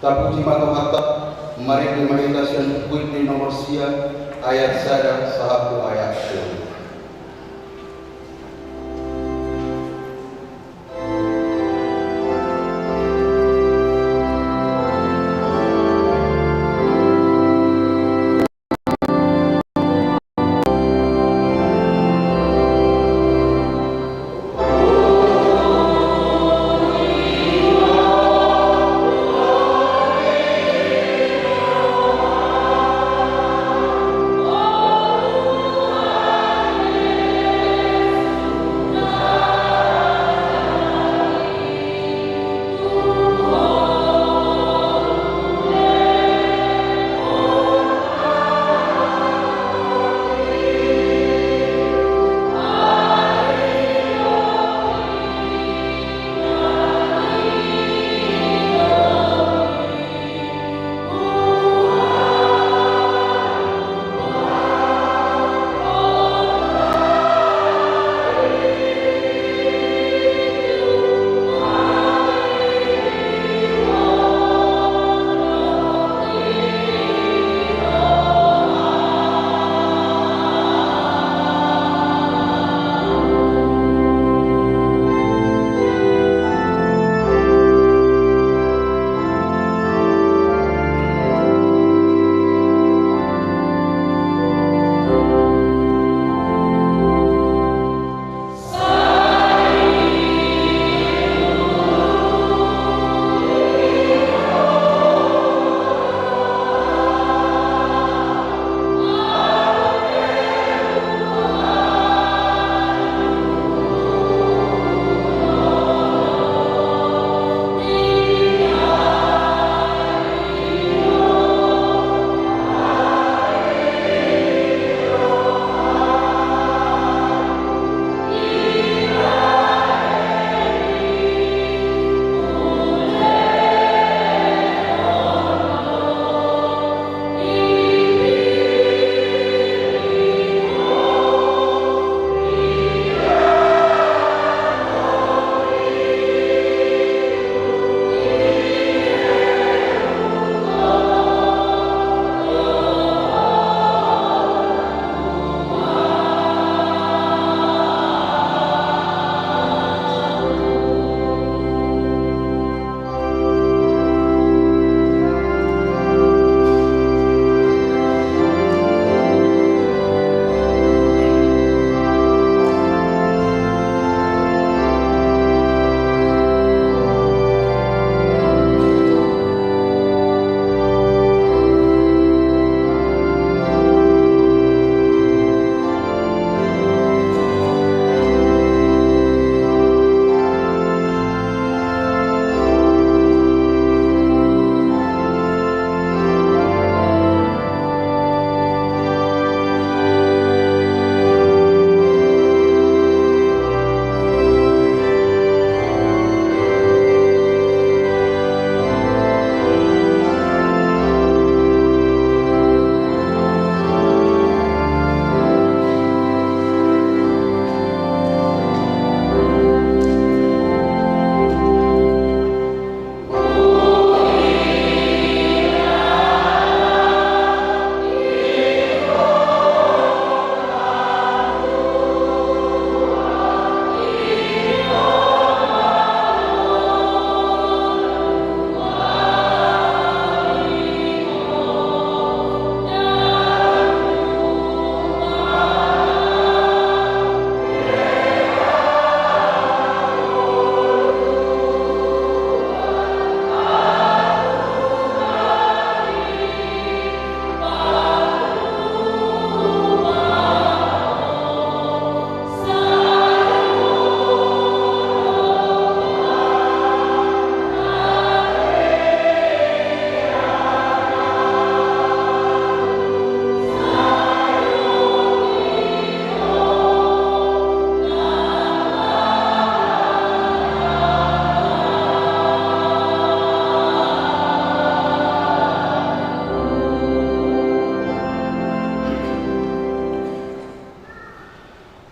Terpuji mata-mata, mari meditasi buku di nomor sia ayat saya satu ayat itu.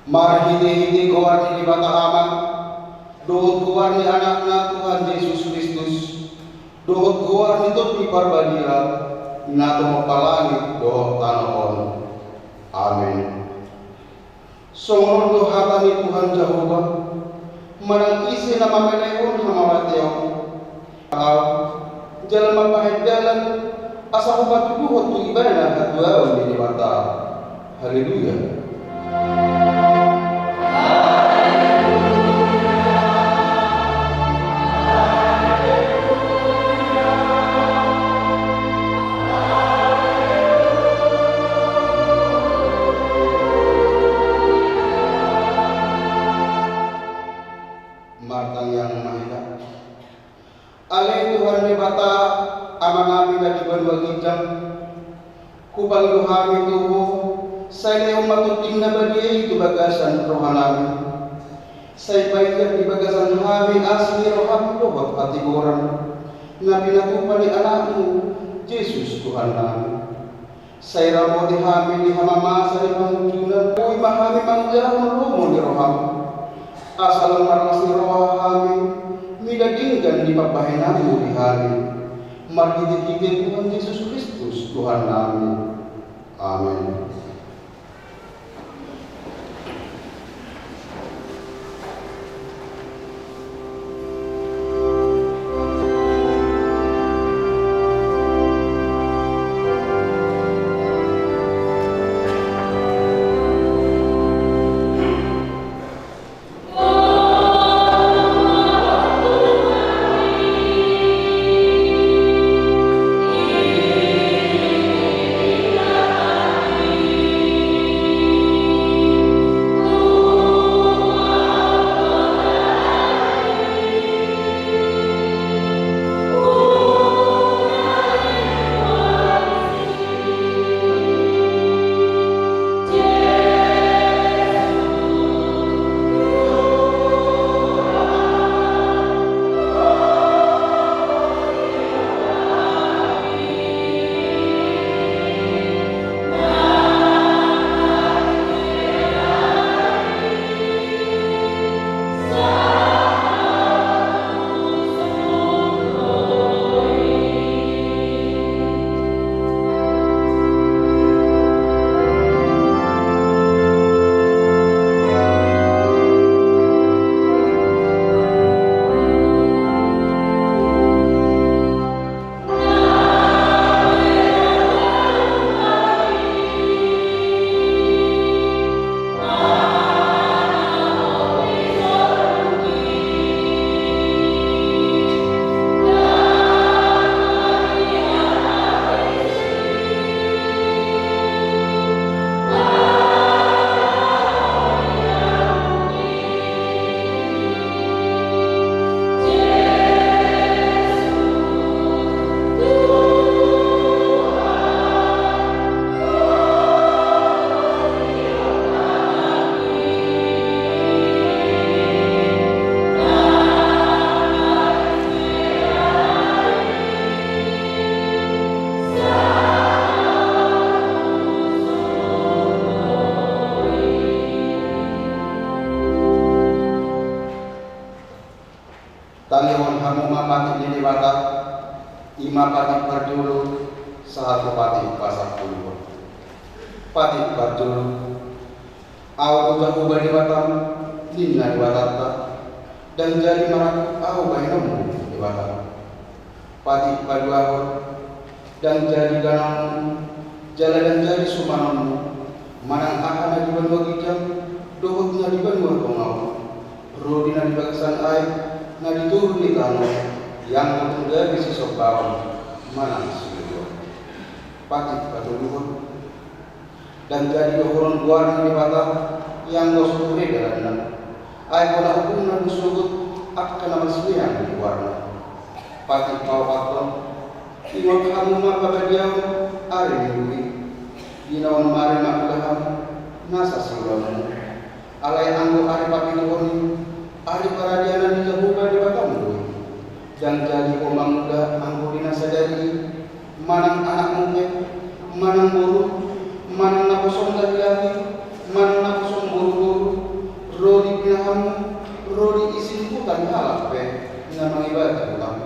Marhiti-hiti kawan ini bata aman, doa kawan ni anakna Tuhan Yesus Kristus, dohot goa nito di parbadia nato mapalangit dohot tanahon. Amin. Songon dohatan ni Tuhan Jehovah manang isi nama menehon hamawateo au jalan mapahedalan asa hubat duhot tu ibadah hatuawan di dewata. Haleluya. Martang yang mahina ale Tuhan ni bata amang amin na diban wagijam kubang duhami tuho saya matuting na badi itu bagasan rohanami saya baiknya di bagasan hami asli roham dohot hati orang na pinatupan ni anakmu Yesus Tuhan nami saya ramo di hami di hamamasa di pangjunan uy mahami mangjahon romo di roham asal marmas ni rohami midadinggan di papahenamu di hari margidikite Tuhan Yesus Kristus Tuhan nami. Amin. Talion hamu mapati ini bata ima pati pardulu sahatu pati pasak puluh pati pardulu au jago bani batam dinna di batata dan jadi marak au bainamu di batam pati paduahor dan jadi danau jalan dan jadi sumanmu manang akan di banua kijam dohotnya di banua kongau rodina di bagasan air na diturun di tanah yang tertunda di sisok bawah manang silo pati patuluhur dan jadi dohoron guarna di batang yang gosuri dalam ay wala hukum na disugut at kanamaslihan di guarna pati pawaton iwag hamuma pabadiyaw ari niluli ginawan mare makulaham nasa silamu alay anggo ari papinuhoni ari paradiana di Jehovah di Batammu dan jadi omang muda anggo dinasadari manang anak mungkin manang guru manang nakosong dari lagi manang nakosong buru-buru rodi pinahamu rodi isin putan halak pe na mangibadah ulang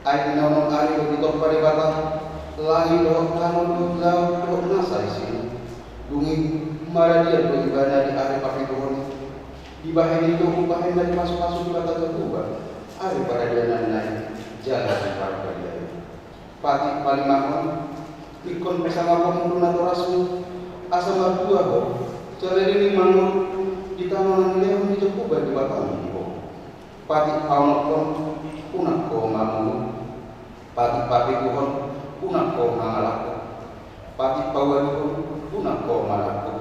Ay naunong ari ko dito palibata, lahi dohok tanong dohok nasa isin. Lungig maradia do ibadah di ari pakituhon. Di bahayan itu bahayan dari masuk-masuk di bata kedua. Ari pada dia nanai jalan di parka dia. Pati palimahon, ikon bersama pemurun atau rasmi, asal berdua ho. Jalan ini manut di tangan leon di Jakuba di batang ho. Pati paunokon unak ko mamu. Pati papi kuhon unak ko mangalako. Pati pawaluhon unak ko malaku.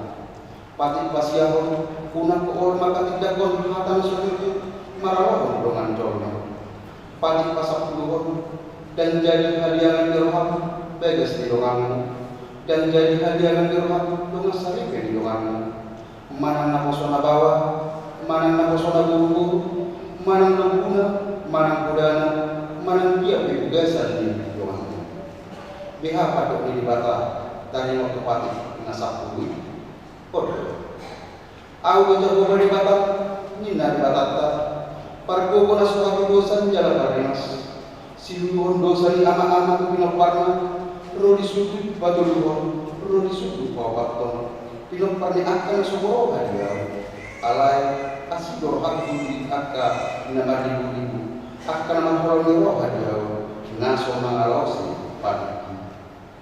Pati pasiahon unak ko orma katidakon hatan sulit marawon dongan colnya. Pati pasak puluhon dan jadi hadiah dirham begas di donganmu. Dan jadi hadiah dirham dongan sarife di donganmu. Manang nakosona bawah, manang nakosona guru, manang lembuna, manang kudana, manang dia petugasan di donganmu. Biha padok di bata dari waktu pati nasak puluh. Kodoh. Aku jago di bata, nina di batata. Parko ko na suwagi dosan jalan karinas. Siluhon dosa ni ama-ama ko pinaparna. Ro di sudut batuluhon, ro di sudut pawaton. Pinapar ni akan sumoro hadiah. Alay asidor aku di akka namari ribu. Akan mahal ni roh hadiah. Naso mangalosi pagi.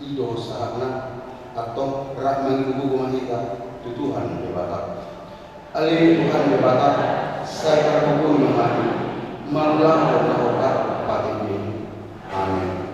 Ido sahana atau rahman ibu mahita Tuhan berbatak. Ali Tuhan berbatak. Saya berhubung memahami malah berdoa pada ini. Amin.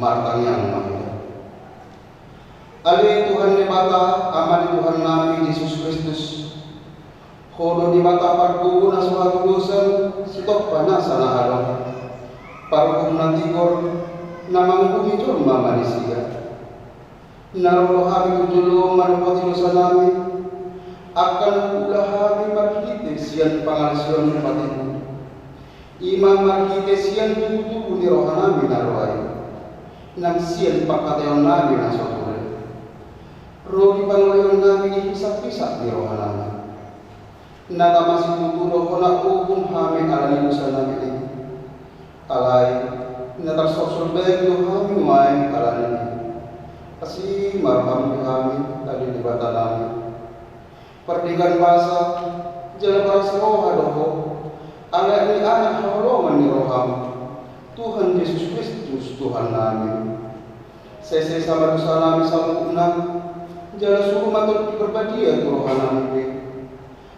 martang yang mahal. Ali Tuhan di bata, aman Tuhan Nabi Yesus Kristus. Hodo di bata parku na suatu dosa, stop panas sana halong. Parku nanti kor, namang kumicur mama manusia. Naroh kami kujulong marupati dosa namin. Akan ulah kami marhiti siyan pangalsion patimu. Imam markite sian tutu ni rohana minarwai nang sian pakateo nabi na sotore rogi pangoleon nabi ihisap-hisap ni rohana nata masih tutu rohana hukum hame alani usa nabi ini alai nata sosol baik do hame nuai alani kasih marham kami tadi di batanami perdikan bahasa jalan bahasa roha doho ala ini anak hawalongan ni roham Tuhan Yesus Kristus Tuhan nami sese sama dosa nami sama unang jalan suruh matur berbadia tu rohan nami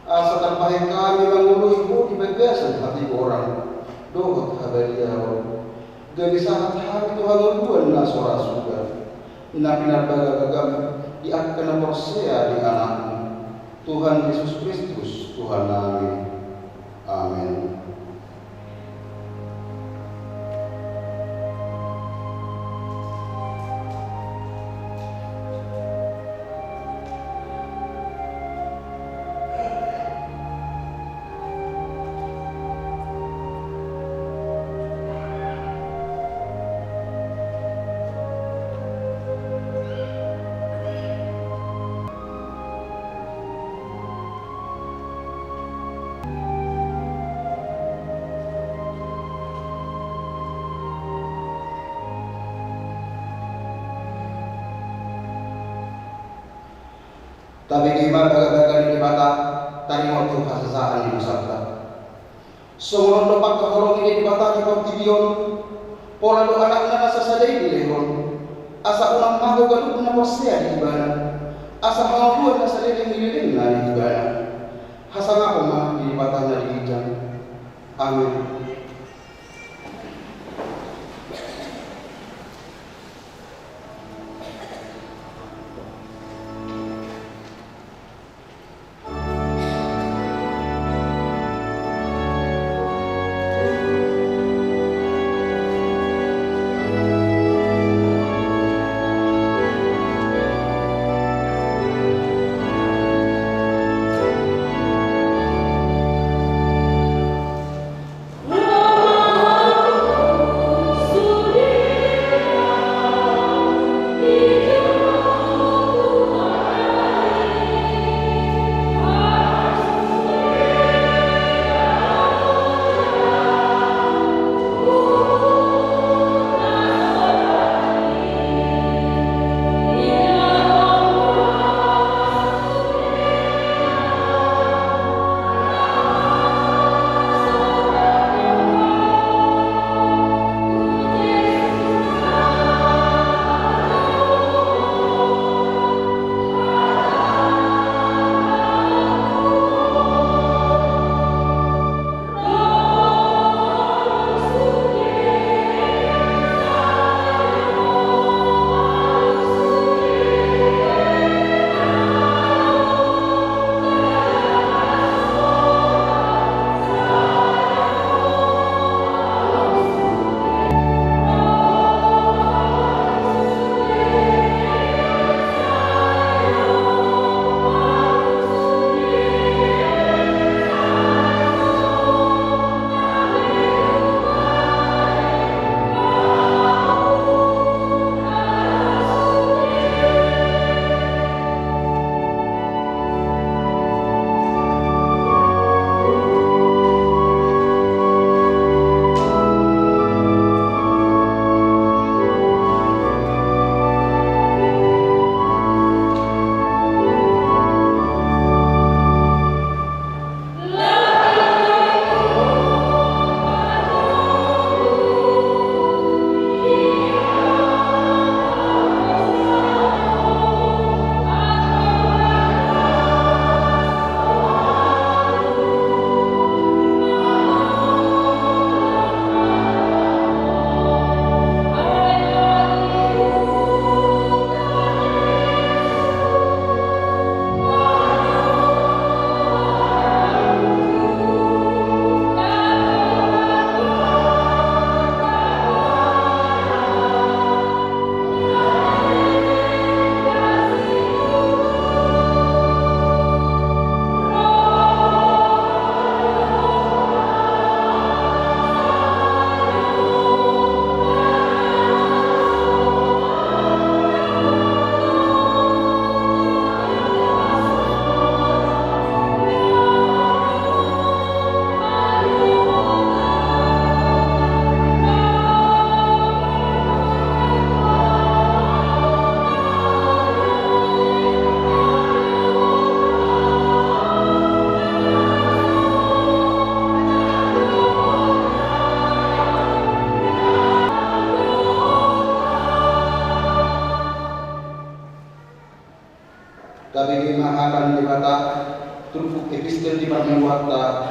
asa terpahe kami menguluh ibu di bagasan hati orang dohot habaria gani sahat hari Tuhan ulguan na sora suga nabi nabagagagam di akan porsea di anakmu Tuhan Yesus Kristus Tuhan nami. Amin. Tapi gimana baga-baga di mata tadi waktu kasasaan di Nusantara. Semua dopak keholong ini di mata di Pabdibion. Pola do anak nasa sadai di lehon. Asa ulang mago galuh na posya di ibana. Asa hangapuan na sadai di lilin na di ibana. Hasang ako ma di mata na di ijang. Amin.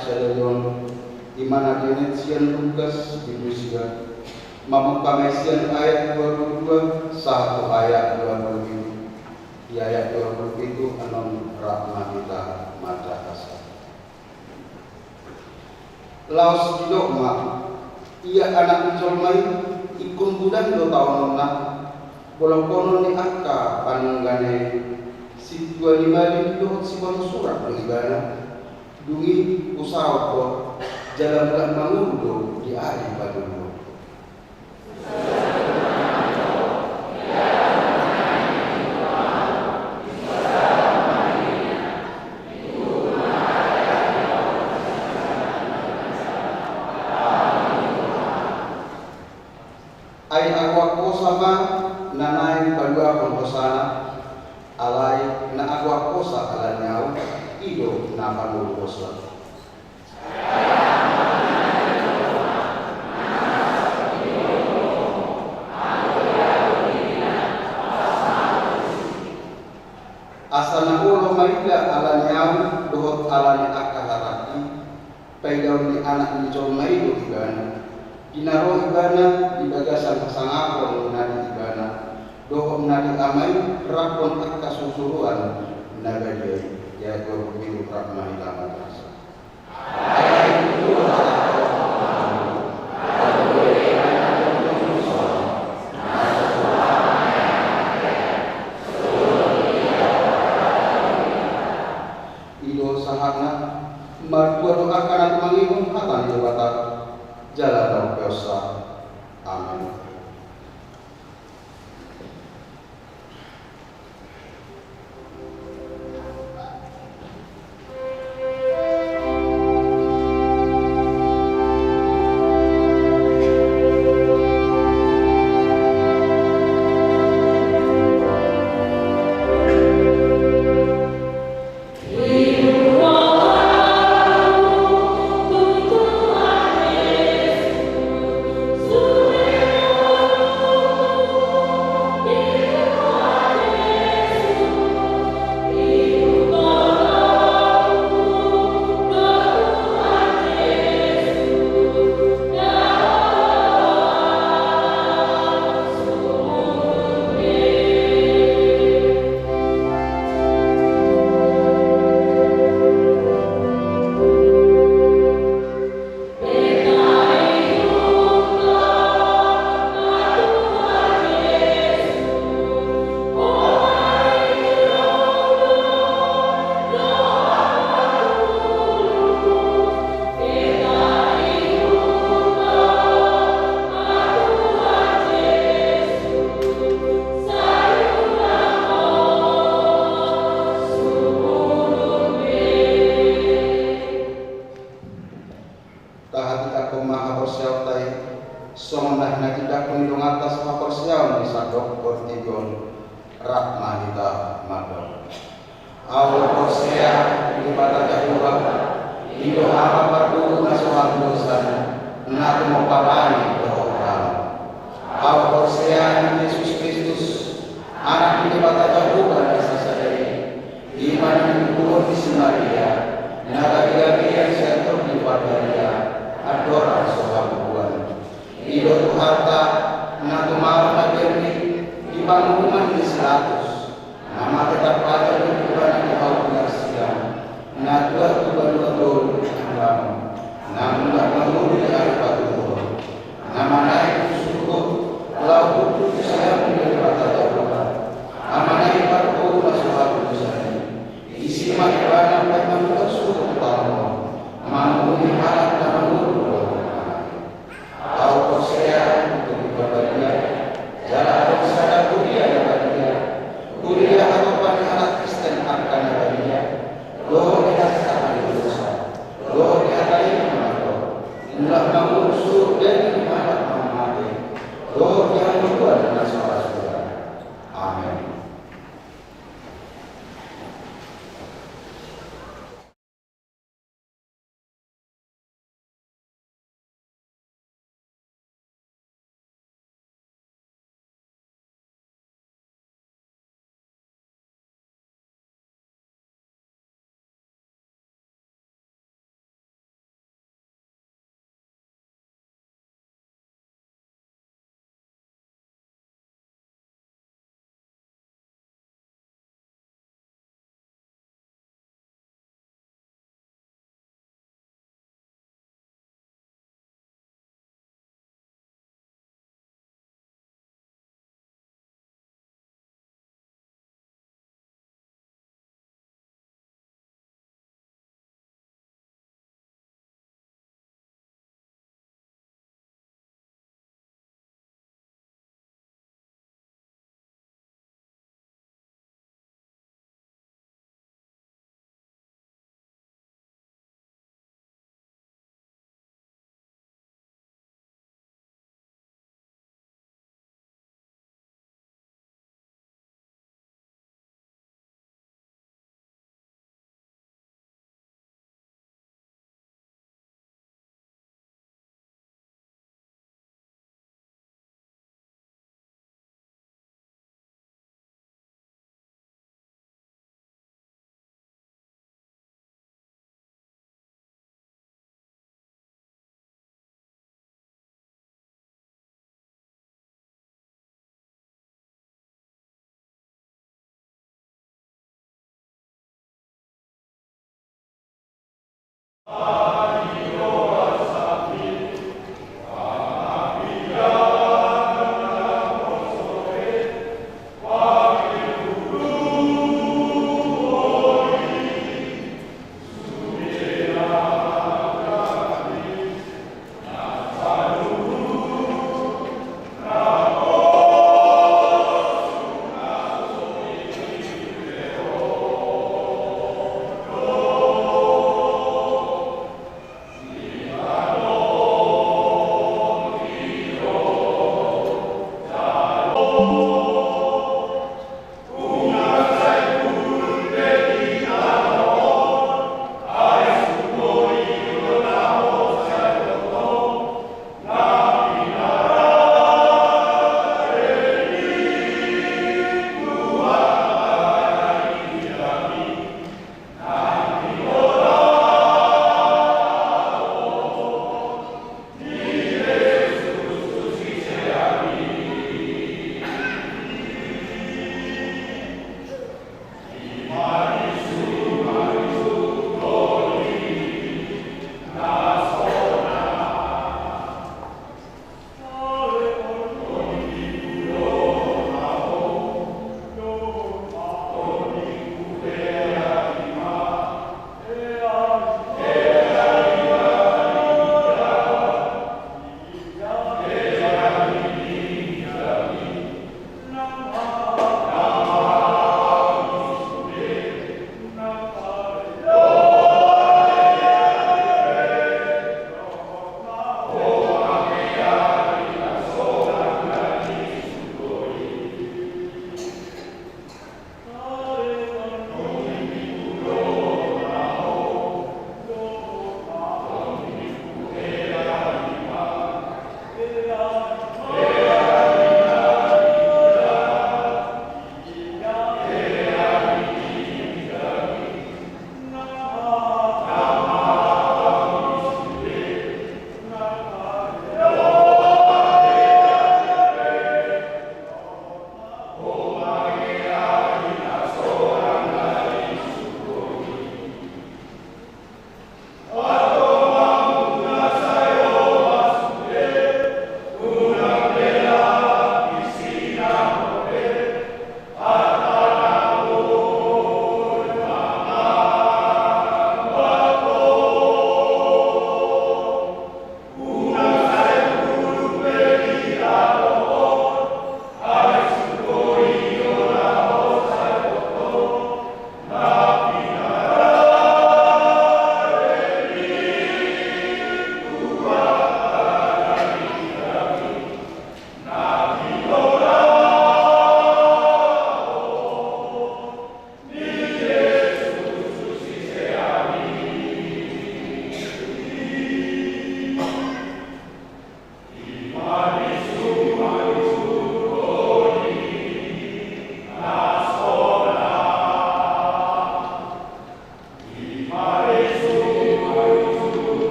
Seleyon Imana Genetian Lukas di Rusia Mamukamaisian ayat 22 satu ayat 27 di ayat 20 itu anon rahmatita mata kasar Laos Didokma ia anak Icolmai ikun budan 2 tahun nak bolang konon ni akka panenggane si 25 dohot si kono surat bagaimana dungi usaha ko jalan bulan mangundo di hari paduno ay agwa ko sama nanay palua kontosana alay na agwa ko sa alanyaw ido na panulosla asa na ulo maila alanyaw dohot alani akaharaki paidaw ni anak ni John Maido ibana dinaro ibana di bagasan sangapon nadi ibana dohom nadi amai rapon akka susuruan nagade ya go milu rahmah ilama rasa ido sahana martua doakan aku mangimum hatan jabatan jalan dosa. Amin. Songondah na tidak kunilong atas maporsiyaw ni sadok portigon rahmanita madon. Awal porsiya di bata jahuba indo apa pardu na sohang dosan na tumopalani dohokam. Awal porsiya ni Yesus Kristus anak di bata jahuba na sasadari iman ni buhon di Samaria na lagi-lagi yang sentor di Badaria adoran sohang buwan. Ido harta na tumawag na berni di bangunan di 100 nama tetap pada di bulan di awal siang na dua dol namun tak mengundi di arpa tuh nama naik suku laut itu saya menjadi bata darurat nama naik parko masuk aku sana isi makibana baik manusia suku tahu mengundi harap dan mengundi tahu saya untuk diperbaiki jalan sadar kuliah dapat dia kuliah atau anak Kristen akan dapat dia loh kita akan dosa loh kita ini mana nggak mengurus dan mana mati loh yang berbuat dengan saudara. Amin.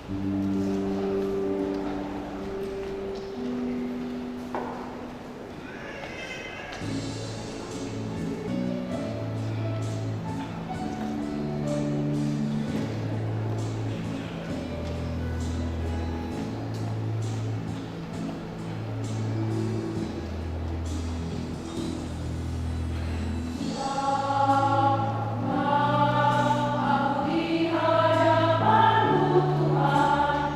Aku di hadapan-Mu Tuhan,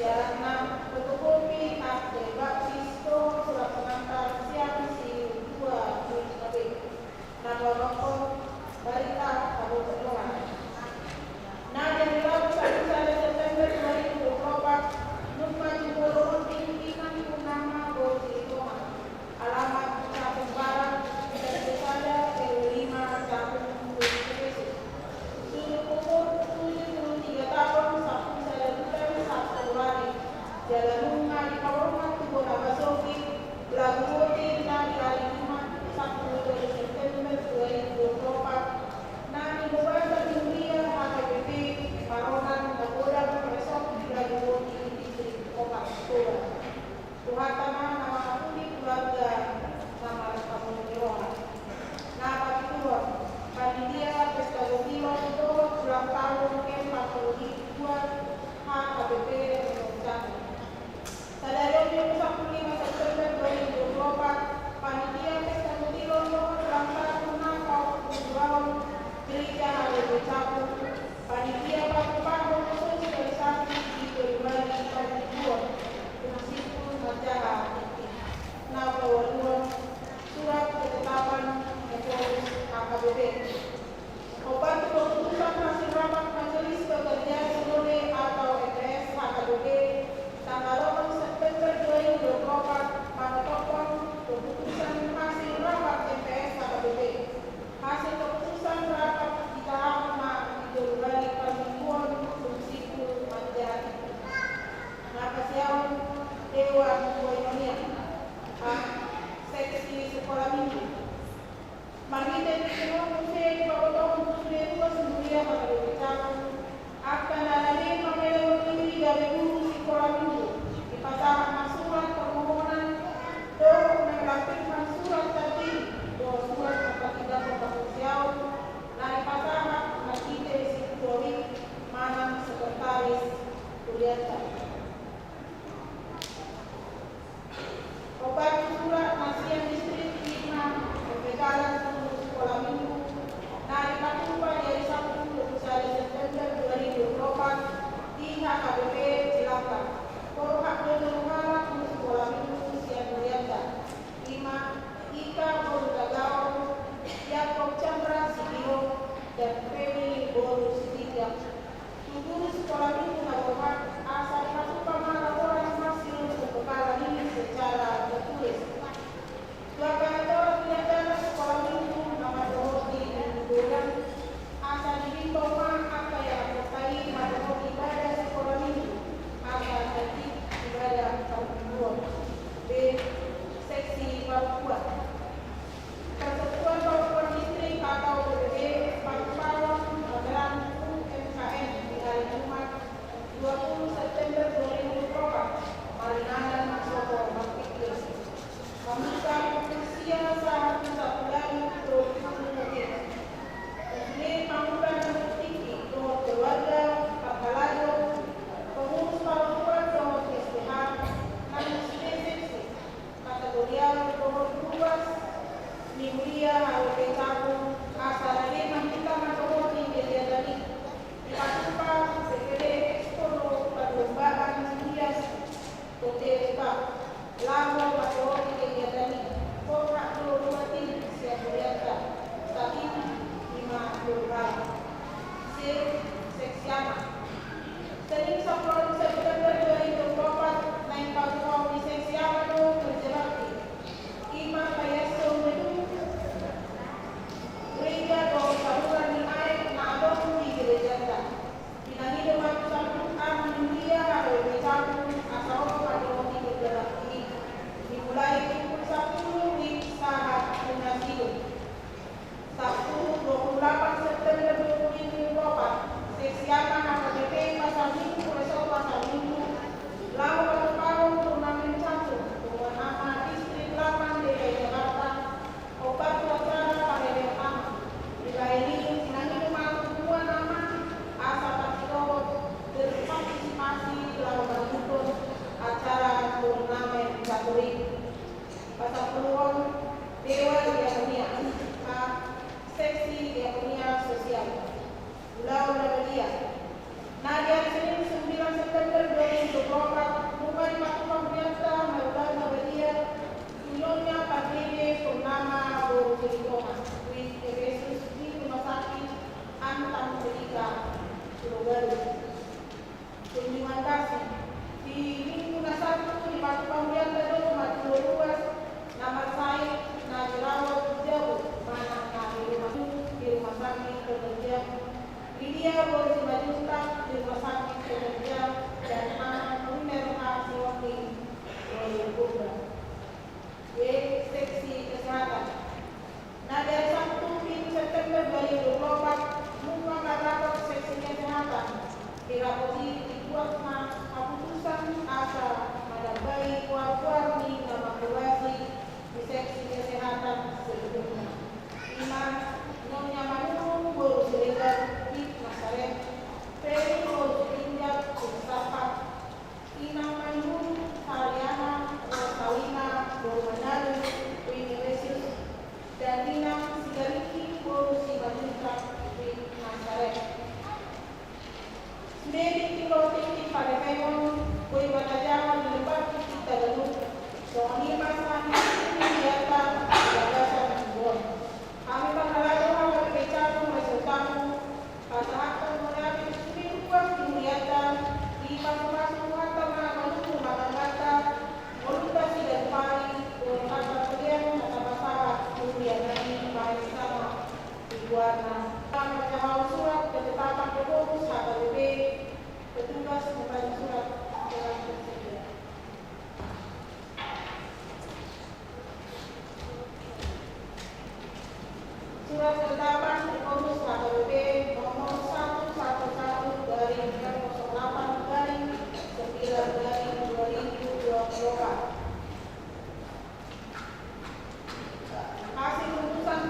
Siaran 6, fotokopi akte baptisto surat pengantar siap si 2 KB. Nama rokok Barita Abu Pertolongan. Nah, yang dilakukan pada September 2024, Nukma Jumbo tinggi nama Bosi Toma. Alamat Capung Barat, dan Desada RW 5 Capung Bukit. Sudut umur 73 tahun, Sabtu saya bukan Sabtu Lari. Jalan Bunga di Kawasan Tubuh Nabasofi, Lagu Boti, Nadi Hari Jumat, Sabtu 2 September 2024. Nani Bubasa Dunia, HKBP, Paronan, Tagoda, Pesok, Lagu Boti, Distrik Opak, Toba. Tuhan tanah nama kulit keluarga, nama kamu Nirwana. Nama kedua, panitia pesta gotilo itu ulang tahun ke-42 HKBP Indonesia. Pada 25 September 2024, panitia pesta gotilo ulang tahun ke-42 Gereja HKBP Capu. Panitia paku-paku sosialisasi di Februari 2022 Prinsipul Majalah Nama Waduan Surat Ketetapan Ekonomi HKBP. Obat keputusan hasil rapat Majelis Pekerja Sinode atau MPS HKBP tanggal 8 September 2024 menetapkan keputusan hasil rapat MPS HKBP. Hasil keputusan rapat di tahap Februari Pembunuhan Prinsipul Majalah. Napasiawan Dewan Indonesia Seksi Sekolah Minggu. Mari kita musik Bapak Muslim Semulia pada bicara akan ada pemilihan diri dari guru sekolah minggu di pasangan surat permohonan untuk melakukan surat tadi dua surat tidak potensial dari pasangan Makite Situori Manang Sekretaris Kuliah. Obat surat Nasian Distrik 5 pembekalan untuk sekolah minggu dari Papua dari 1 September 2024 di HKBP Cilacap Koi wanajawa dilebati kita lalu. Soalnya masalah ini biarkan gagasan membuat. Kami berharap bahwa kebijakan resultan pasangan mengambil sini kuat kemudian di masing-masing kata menunggu kata orientasi dan pari kata kalian kata masalah kemudian nanti baik sama dibuatnya. Kami menjawab surat ketetapan pengurus HKBP petugas membaca surat dengan tersedia. Surat ketetapan pengurus HKBP nomor 111 dari 08 dari 9 dari 2024. Hasil keputusan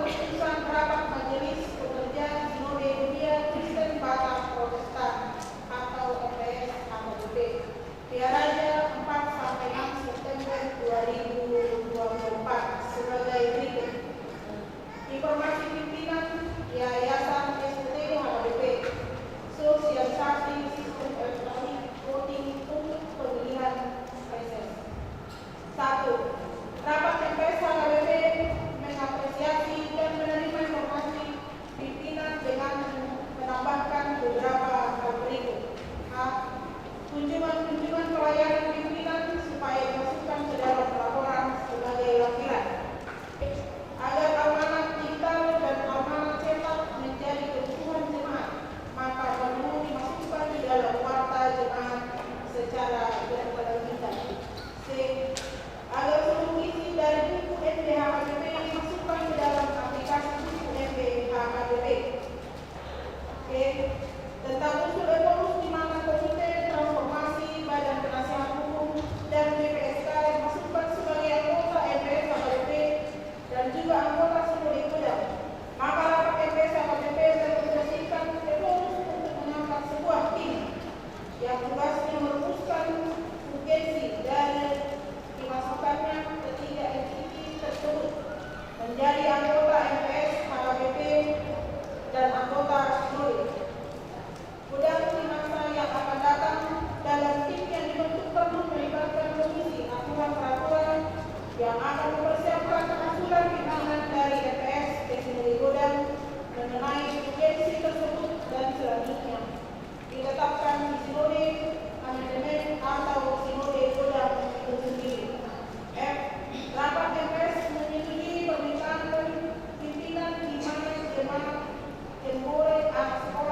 rapat majelis pekerja Sinode Dunia Kristen Batak Protestan atau MPS HKBP Tiaraja 4-6 September 2024 sebagai berikut. Informasi pimpinan Yayasan SPT HKBP Sosialisasi Sistem Elektronik Voting untuk Pemilihan PSS. 1. Rapat MPS HKBP mengapresiasi dan menerima informasi pimpinan dengan menambahkan beberapa hal berikut. A. Kunjungan pelayanan pimpinan supaya dimasukkan ke dalam laporan sebagai lampiran. Agar amanat digital dan amanat cetak menjadi kebutuhan jemaat, maka perlu dimasukkan di dalam warta jemaat secara berkelanjutan. C. Agar seluruh isi dari buku MB HKBP dimasukkan ke dalam aplikasi buku MB HKBP. E. Tentang usul evolusi di mana komite transformasi Badan Penasihat Hukum dan BPSK dimasukkan sebagai anggota MPS HKBP dan juga anggota Sinode Kodam. Maka rapat MPS HKBP merekomendasikan evolusi untuk mengangkat sebuah tim yang tugasnya merumuskan urgensi dari dimasukkannya ketiga entiti tersebut menjadi anggota MPS HKBP dan anggota Sinode. Kemudian di masa yang akan datang dalam tim yang dibentuk perlu melibatkan komisi aturan-peraturan yang akan mempersiapkan aturan pimpinan dari MPS ke Sinode Kodam mengenai urgensi tersebut dan selanjutnya ditetapkan di Sinode Amandemen atau Sinode Kodam itu sendiri. F. Rapat MPS menyetujui permintaan pimpinan di mana jemaat temporer anak sekolah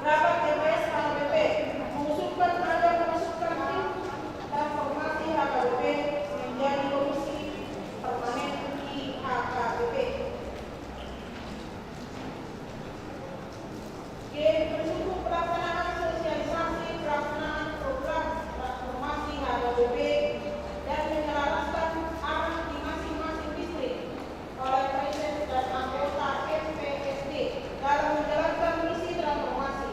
Rapat DPS HKBP mengusulkan ada memasukkan tim transformasi HKBP menjadi komisi permanen di HKBP. G. Mendukung pelaksanaan sosialisasi pelaksanaan program transformasi HKBP dan menyelaraskan arah di masing-masing distrik oleh presiden dan anggota MPSD dalam menjalankan misi transformasi.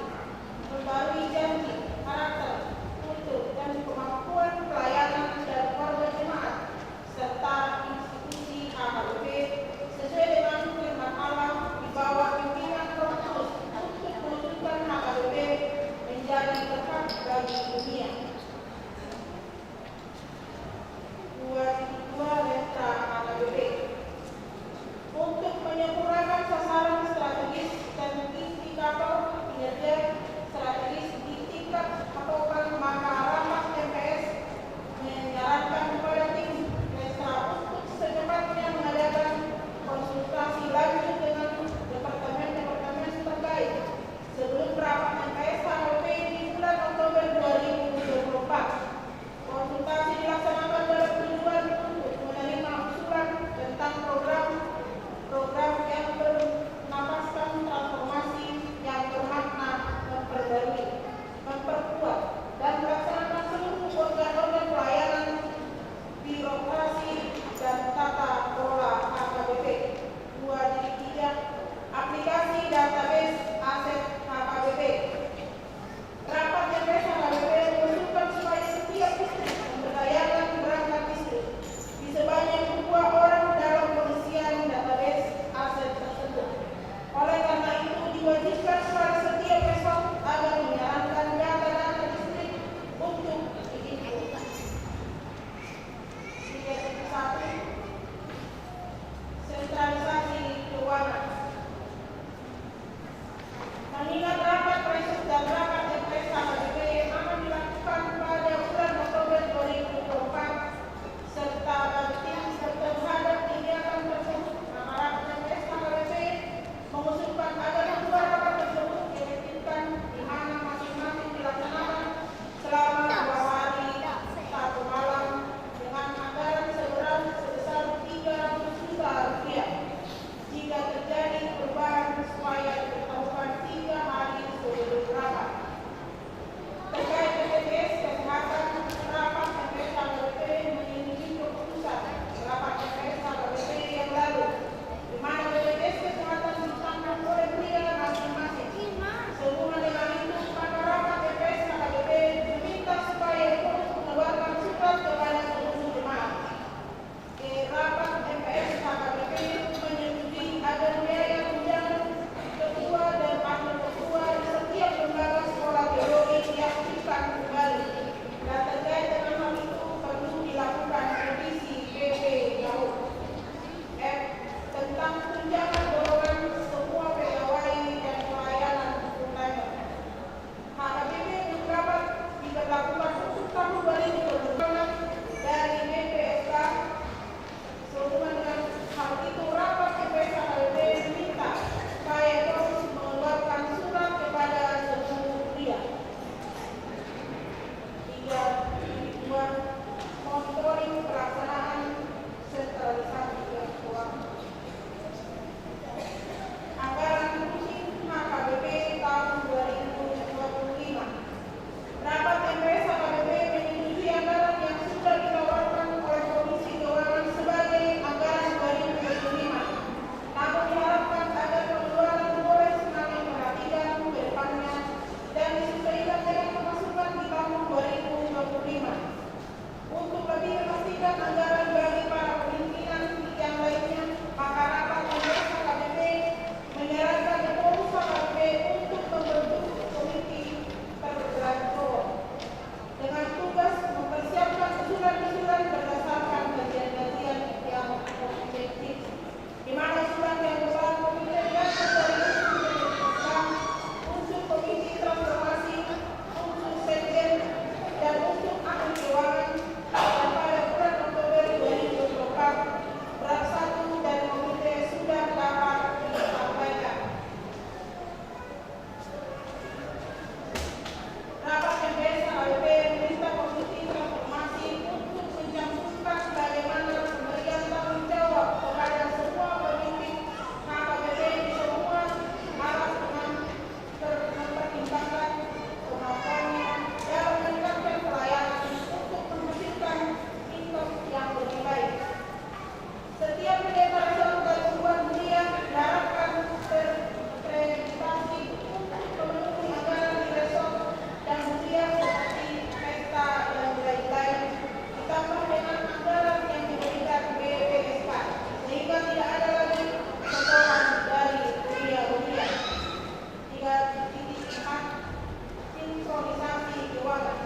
sinkronisasi keuangan.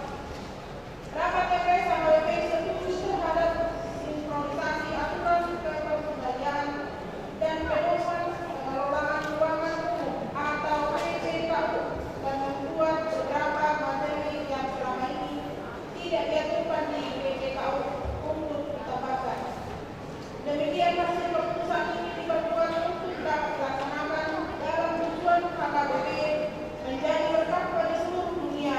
Rapat TPS sama BPI setuju terhadap sinkronisasi aturan kepemudayaan dan pedoman pengelolaan keuangan umum atau PPKU dan membuat beberapa materi yang selama ini tidak diaturkan di PPKU untuk ditambahkan. Demikian hasil keputusan ini diperkuat untuk dilaksanakan dalam tujuan KKBP menjadi berkat bagi seluruh dunia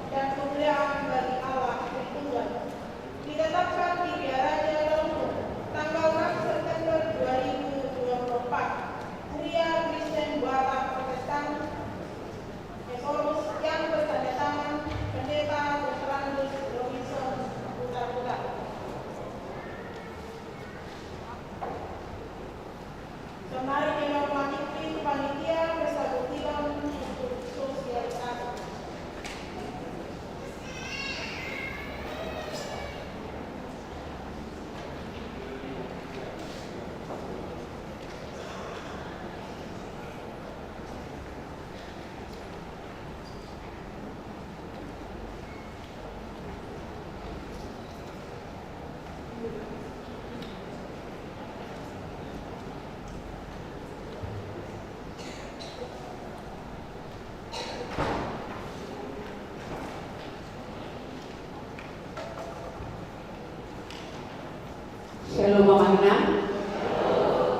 dan kemuliaan bagi Allah Tritunggal. Ditetapkan di Via Raja Lampung tanggal 6 September 2024. Kuria Kristen Batak Protestan Esorus yang bertanda tangan Pendeta Bertrandus Robinson Putra-Putra. Sembari dihormati panitia persabutilan untuk sosialisasi. Shalom Mamana,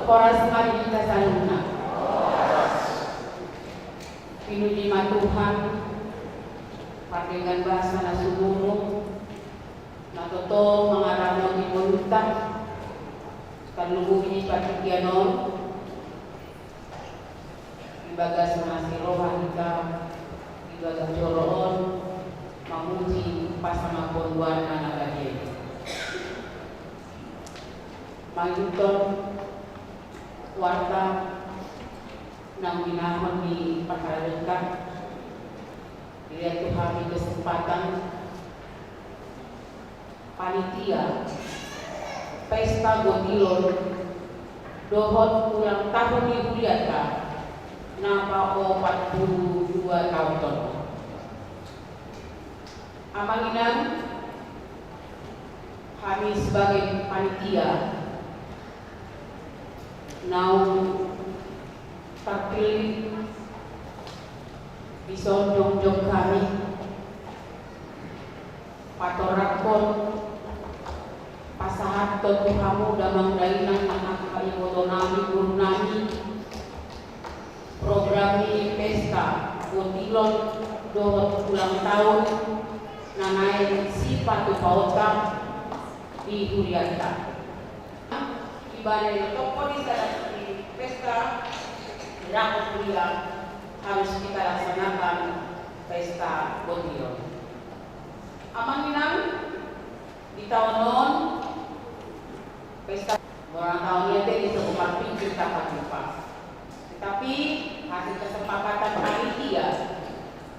Horas mari kita saluna. Pinuji Tuhan, dengan bahasa nasumurung, natoto mengaramo di voluntad, kanlubuhi patikianon, ibaga sanasi rohan kita, ibaga joroon, mamuji pasama ponduan anak lagi. Mayuton warta ng minahon ni Paharalengka. Dilihat Tuhan di kesempatan panitia Pesta Gondilon dohot ulang tahun di Buliata napa 42 tahun. Amanginan kami sebagai panitia terpilih disonjong-jong kami patorakon pasahat Tuhamu damang dainang anak kaiboto nami guru nami program ini pesta Gondilon dohot ulang tahun nanay sifat pauta di Hurianta. Ibadah toko di pesta Rakot Kuliah harus kita laksanakan pesta Gondilon. Amanginan di tahun non pesta orang tahunnya itu disebut pinggir dapat lupa. Tetapi hasil kesepakatan panitia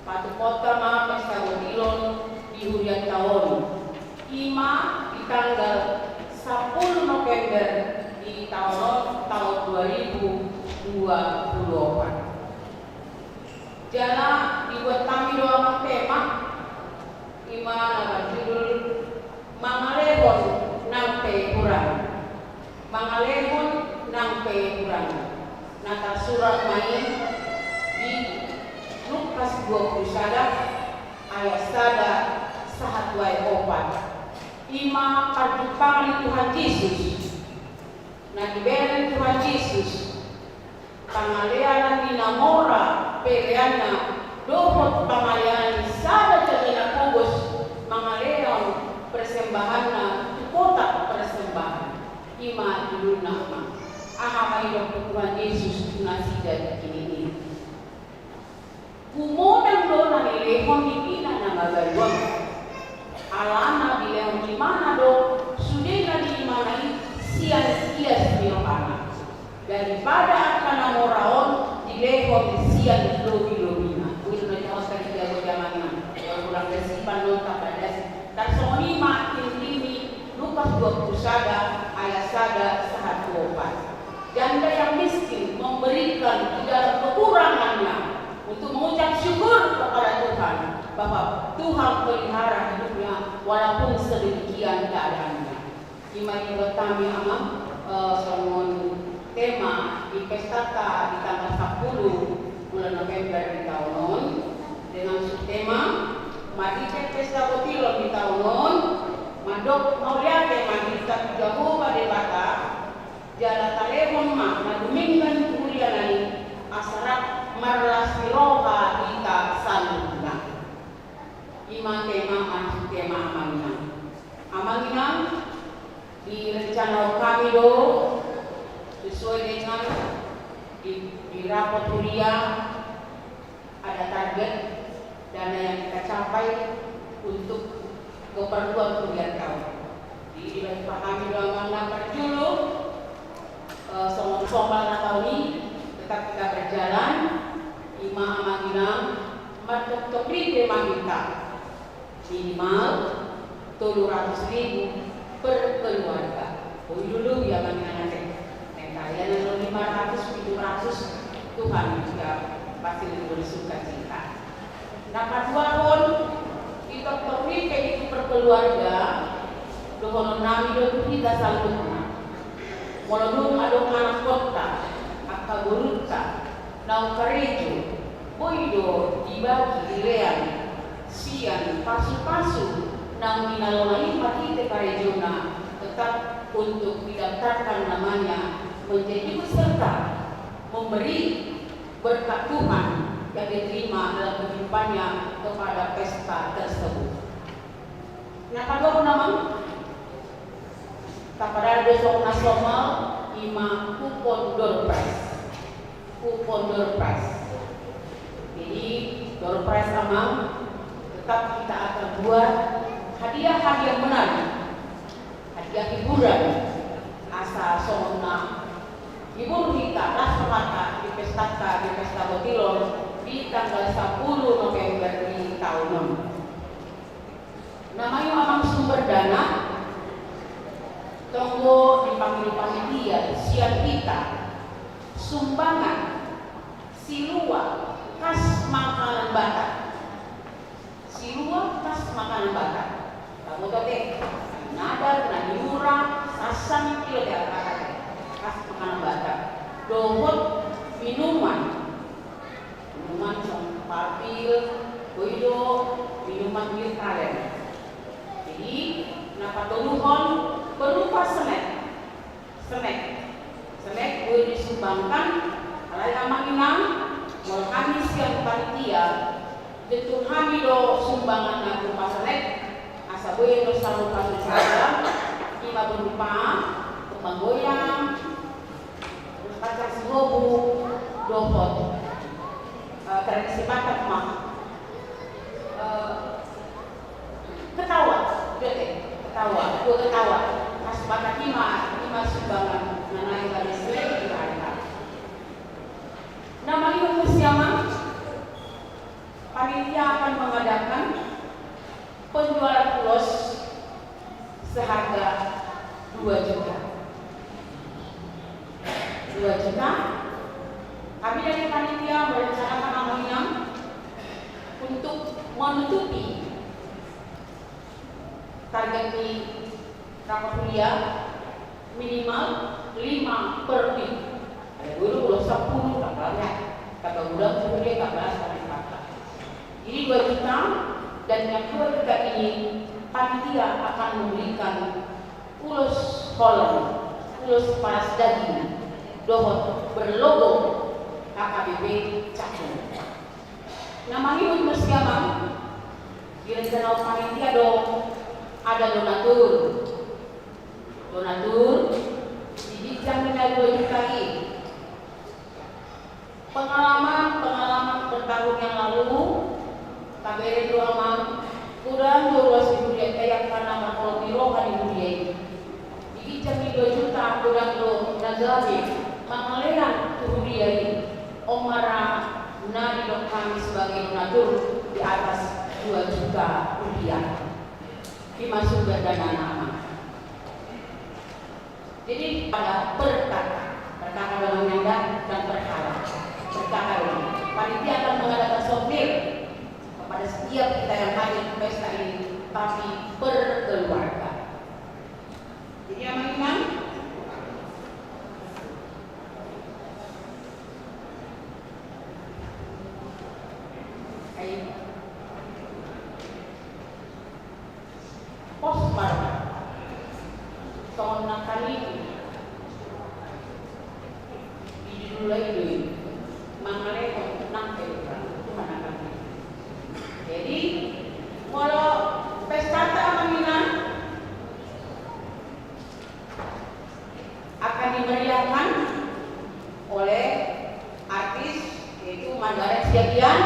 patu kota ma pesta Gondilon di Hurian tahun 5 di tanggal 10 November di tahun 2024. Jala dibuat kami doang tema 5 nama judul Mangalehon nang kurang. Mangalehon nang kurang. Nata surat main di Lukas 21 ayat 1 Ima perjumpaan Tuhan Yesus. Na diberi Tuhan Yesus pangalianan ni namora peleana dohot pangalianan sada jadina kubus mangaleon persembahan na kota persembahan ima dilunama ahamay Tuhan Yesus tunasida kini kumodang do na nilehon dipina na magayuan alana bilehon di mana do sudah di mana sia-sia semiopana daripada akan namoraon dilehon sia lobi-lobina itu nanti sekali jago zamannya yang kurang bersimpan nota pada dan sonima intimi Lukas 21 ayat 1 janda yang miskin memberikan tidak kekurangannya untuk mengucap syukur kepada Tuhan bahwa Tuhan pelihara hidupnya walaupun sedemikian keadaannya. Ima juga kami amam sonon tema di pestaka di tanggal 10 bulan November di tahun dengan subtema Madite Pesta Botilon di tahun Mandok Mauliate Madita Jehovah Debata Jala Talehon Ma Nadumingkan Kulianani Asarat Marlas Miroha Ita Saluna Ima tema tema Amangina di rencana kami do sesuai dengan di rapot kuliah ada target dana yang kita capai untuk keperluan kuliah tahun. Jadi dipahami dalam langkah dulu sombong tahun ini tetap kita berjalan ima amagina matokri kita minimal 700.000 per keluarga. Dulu ya kami nanti kalian yang 500, 700 Tuhan juga pasti lebih bersuka cita. Nah, kedua pun kita topik itu per keluarga dohono nami do kita salutna. Walau ada anak kota, akta guruta, nau karejo, boido dibagi dilean, sian pasu-pasu, nau minalolai mati te karejona tetap untuk didaftarkan namanya menjadi peserta memberi berkat Tuhan yang diterima dalam kehidupannya kepada pesta tersebut. Nah, kedua nama kepada besok nasional ima kupon door prize. Jadi door prize sama tetap kita akan buat hadiah-hadiah menarik, hadiah hiburan asa somona hibur kita laksanakan di pesta Botilon di tanggal 10 November di tahun. Namanya amang sumber dana tonggo dipanggil panitia siang kita sumbangan silua khas makanan Batak. Silua khas makanan Batak. Kamu tahu deh, nadar, nadiura, sasang kilo dari Batak. Khas makanan Batak. Dohot minuman papil, boido, minuman bir kalen. Jadi, napa tuluhon berupa snack boleh disumbangkan alai amanginang mau kami siang panitia betul kami do sumbangan na berupa snack asa boleh do selalu pasal saja ima berupa kembang goyang terus kacang sehobu dohot tradisi Batak mah ketawa khas Batak lima sumbangan nanai kali sering kita namanya musiama panitia akan mengadakan penjualan ulos seharga 2 juta. Kami dari panitia merencanakan namanya untuk menutupi target di rapat kuliah minimal 5 per week. Ada dulu 10 kabarnya, kata bulan kemudian 14 sampai 14. Jadi 2 juta dan yang 2 juta ini panitia akan memberikan ulos Holland, ulos paras daging, dohot berlogo KKBP Cakung. Namanya untuk siapa? Di rencana panitia ada donatur dijamnya 2 juta lagi. Pengalaman bertahun yang lalu KBRI doa mam kurang 2.000 dia kayak karena kalau biro kan ibu dia dijamnya 2 juta kurang do nagawi mangaleran tuh dia ini omara nadi dok kami sebagai donatur di atas 2 juta rupiah dimasuk ke dana nama. Jadi pada berkah dalam nyanda dan berkah ini panitia akan mengadakan sopir kepada setiap kita kali dimulai dari mengalami nanti Tuhan akan. Jadi kalau pesta keamanan akan dimeriahkan oleh artis yaitu Margaret Siagian,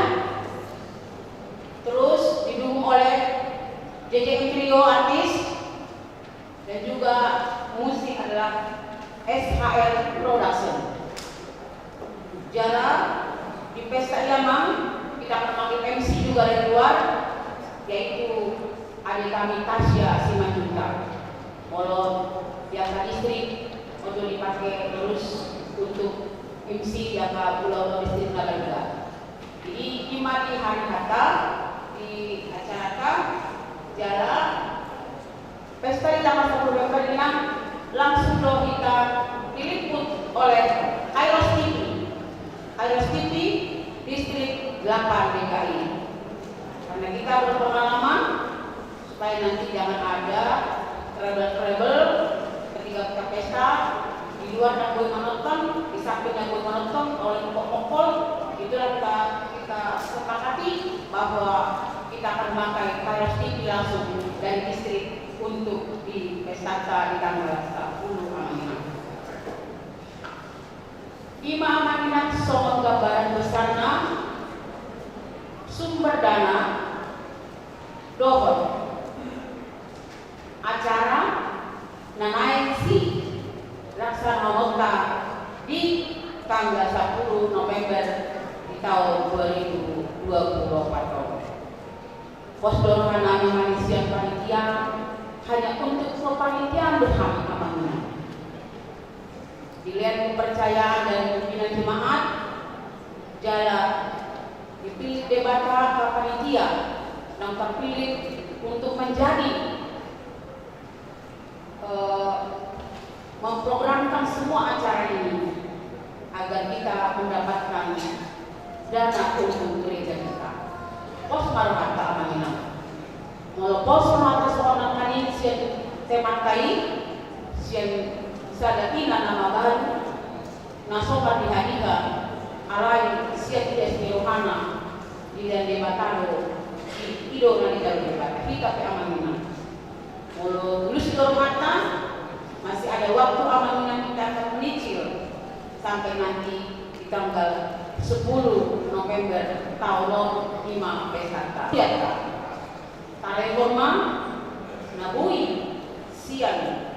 terus didukung oleh JJ Trio artis, dan juga musik adalah SHL Production. Jala di pesta Yamang kita akan panggil MC juga dari luar, yaitu adik kami Tasya Simanjunta. Kalau biasa listrik untuk dipakai terus untuk MC jaga pulau listrik Nagaluga. Jadi di hari kata di acara Jala pesta di tanggal 10 November ini langsung kita diliput oleh Kairos TV. Kairos TV distrik 8 DKI. Karena kita berpengalaman supaya nanti jangan ada trouble ketika kita pesta di luar yang boleh menonton, di samping yang boleh menonton oleh pokok-pokok. Itulah kita sepakati bahwa kita akan memakai Kairos TV langsung dari distrik untuk di pesta di tanggal 10 Amanginang. Ima Amanginang soal gambaran besarnya sumber dana dohon acara nanai si laksana mota di tanggal 10 November di tahun 2024. Pos dorongan kami manusia panitia hanya untuk kepanitiaan bersama Amanginang. Dilihat kepercayaan dari pimpinan jemaat, Jala dipilih debata panitia yang terpilih untuk menjadi memprogramkan semua acara ini agar kita mendapatkan dana untuk gereja kita. Pos marwata Amanginang. Kalau pos marwata seorang kani sian temakai sian sadatina nama baru nasobat dihadika alai sian tidak Yohana di dan debatado di ido na di dalam debat kita ke Amanginang. Kalau lulus hormata masih ada waktu Amanginang kita akan menicil sampai nanti di tanggal 10 November tahun 5 Pesata. Lihat Tareforma Nabui Sian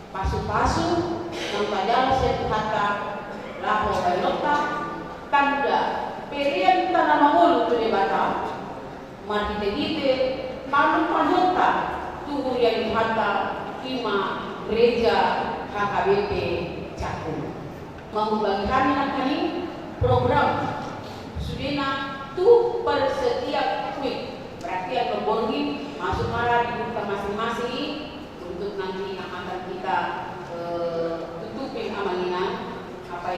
Pasu-pasu yang padahal sertifikat Laho Bailota tanda perian tanah mahulu tu debata mati tegite panut-panuta tubuh yang dihata 5 gereja HKBP Cakung. Membagi kami program Sudena tu per setiap week berarti akan bongi masuk marah di buka masing-masing untuk nanti yang akan kita tutupin Amanginang apa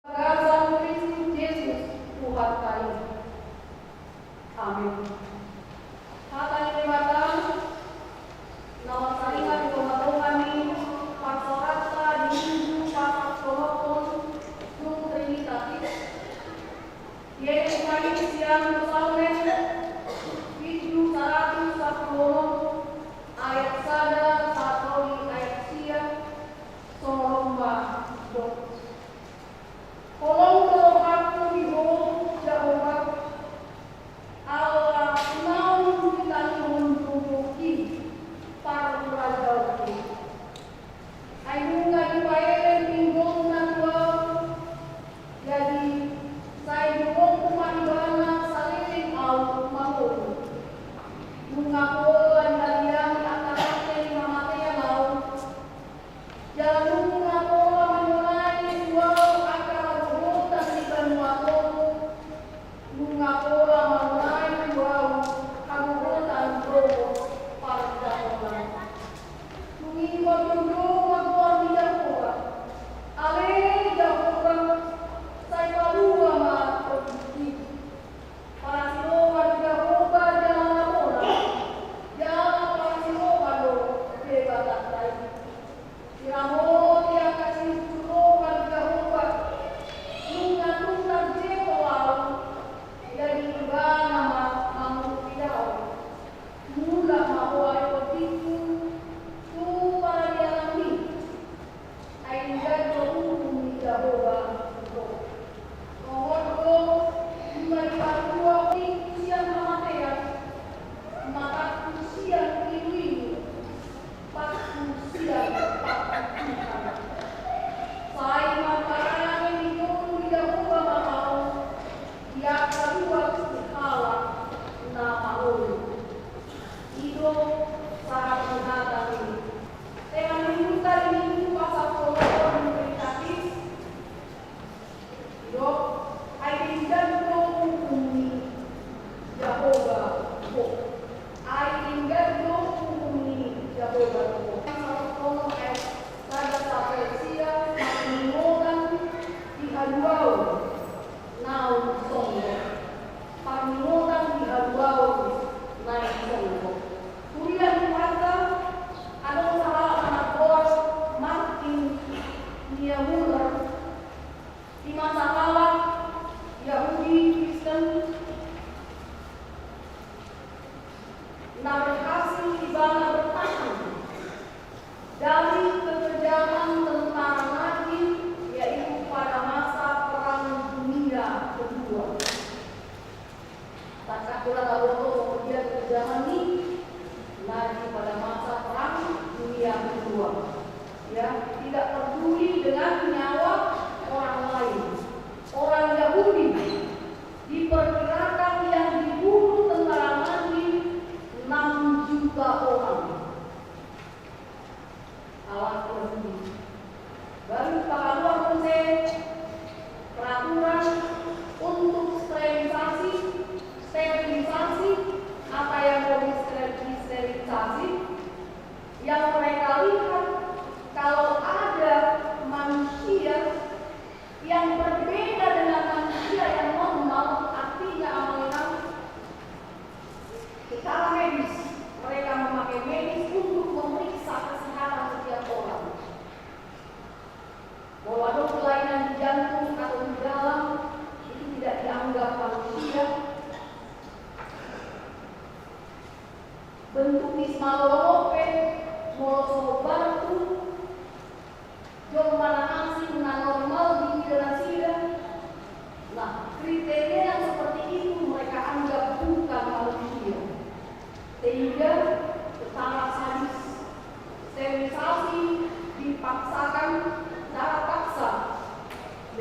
Dalam Kristus Yesus Tuhan kami. Amin. Kata Tuhan, nama saringan doa kami, pasarata di pasar Solomon, Nung Trinitatis. Yesus kami siang bersaulen, Video 110 ayat sada satu ayat siang, Solomba dok. Kolong terhadap Tuhan Jehovah Allah mau kita menduduki para raja itu. Ayo nggak dibayar bingung nanti. Jadi saya bingung kemana saling au mau. Mengaku kalian antara yang mamanya mau. Jangan mengaku mengenai dua akar rumput dan dipenuhi. Mengaku mengenai dua akar dan rumput pada orang. Mengimbau dulu waktu tidak kuat. Ale Jehovah saya baru amat pergi. Para siluman Jehovah jangan orang. Jangan para siluman do bebas lagi. Siramu dia kasih siluman Jehovah. Mengatur Jehovah. Jadi juga nama mamu tidak. Mula mau ada tipu. Tu para dia kami. Ainda jauh Jehovah. Mohon memberi dua siang mamatea. Maka siang ini pas siang saya makan ini pun tidak ubah mau. Dia kedua kalah nama ulu. Itu sangat menantang ini. Dengan minta ini pasal Solomon Trinitatis. Dok, dan menghubungi Jehovah. I tinggal menghubungi Jehovah. Kalau pada saat siang mengumpulkan di haluau, naun sombong. Mengumpulkan di haluau, naik sombong. Kuliah puasa ada salah anak bos Martin dia Muller di masa kalah Yahudi Kristen berhasil Ibana bertahan dari kekejaman tentara Nazi, yaitu pada masa Perang Dunia Kedua. Tak kira tahu kemudian kekejaman ini Nazi pada masa Perang Dunia Kedua. Ya, tidak peduli dengan nyawa orang lain. Orang Yahudi diperkirakan yang dibunuh tentara Nazi 6 juta orang. Alat Yahudi. Baru Pak peraturan untuk sterilisasi apa yang sterilisasi yang mereka lihat kalau ada manusia yang berbeda dengan manusia yang normal, artinya amalkan secara medis. Mereka memakai medis untuk memeriksa kesehatan setiap orang. Bahwa ada kelainan di jantung atau di dalam itu tidak dianggap manusia. Bentuk Ismail Molotov batu, jom mana asing normal di Indonesia. Nah, kriteria yang seperti itu mereka anggap bukan manusia. Sehingga secara sadis sterilisasi dipaksakan secara paksa.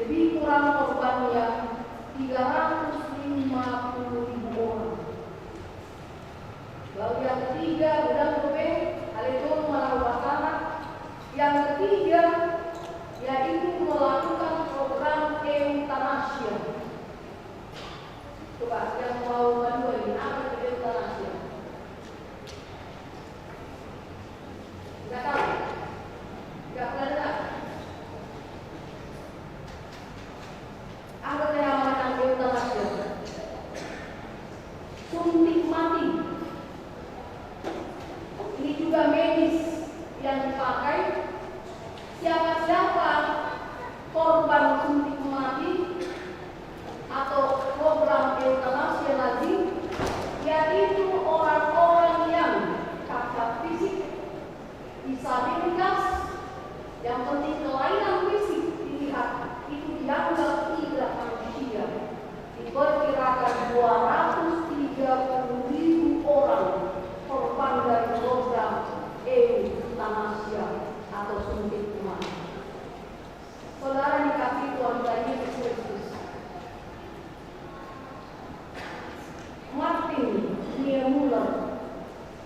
Lebih kurang korbannya 350.000 orang. Lalu yang ketiga, udah Alaikum warahmatullahi. Yang ketiga yaitu melakukan program euthanasia. Coba yang mau kedua ini apa itu euthanasia? Enggak tahu? Enggak pernah dengar? begitu juga medis yang dipakai. Siapa-siapa korban suntik mati atau program euthanasia lazim, yaitu orang-orang yang cacat fisik, disabilitas, yang penting kelainan fisik dilihat, itu dianggap tidak manusia. Diperkirakan 230.000 orang korban dari program euthanasia atau suntik mati. Saudara dikasih Tuhan Yesus Kristus, Martin Niemöller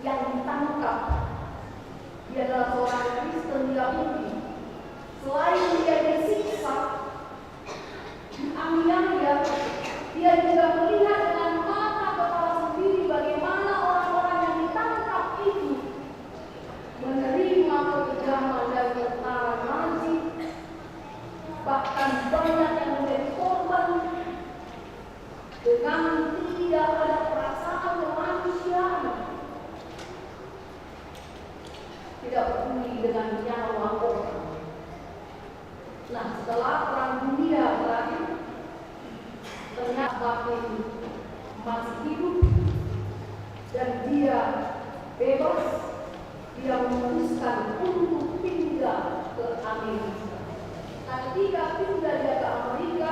yang ditangkap, dia adalah seorang Kristen Yahudi. Selain dia disiksa, dianiaya, dia juga melihat dengan mata kepala sendiri bagaimana orang-orang yang ditangkap itu menerima kekejaman dan tentara Nazi, bahkan banyak yang menjadi korban dengan tidak ada perasaan kemanusiaan, tidak peduli dengan nyawa orang. Nah, setelah Perang Dunia berakhir, ternyata Martin masih hidup dan dia bebas. Dia memutuskan untuk pindah ke Amerika. Nah, ketika pindah dia ke Amerika,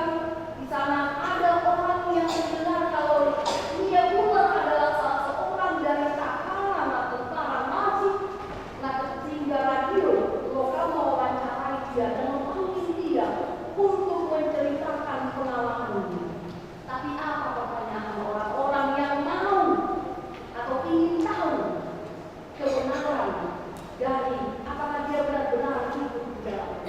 di sana ada orang yang mendengar kalau Niemöller adalah salah seorang dari tahanan atau tentara Nazi. Nah, sehingga radio lokal mewawancarai dia dan memanggil dia untuk menceritakan pengalamannya. Tapi apa pertanyaan orang-orang yang mau atau ingin tahu kebenaran dari apakah dia benar-benar hidup di dalam?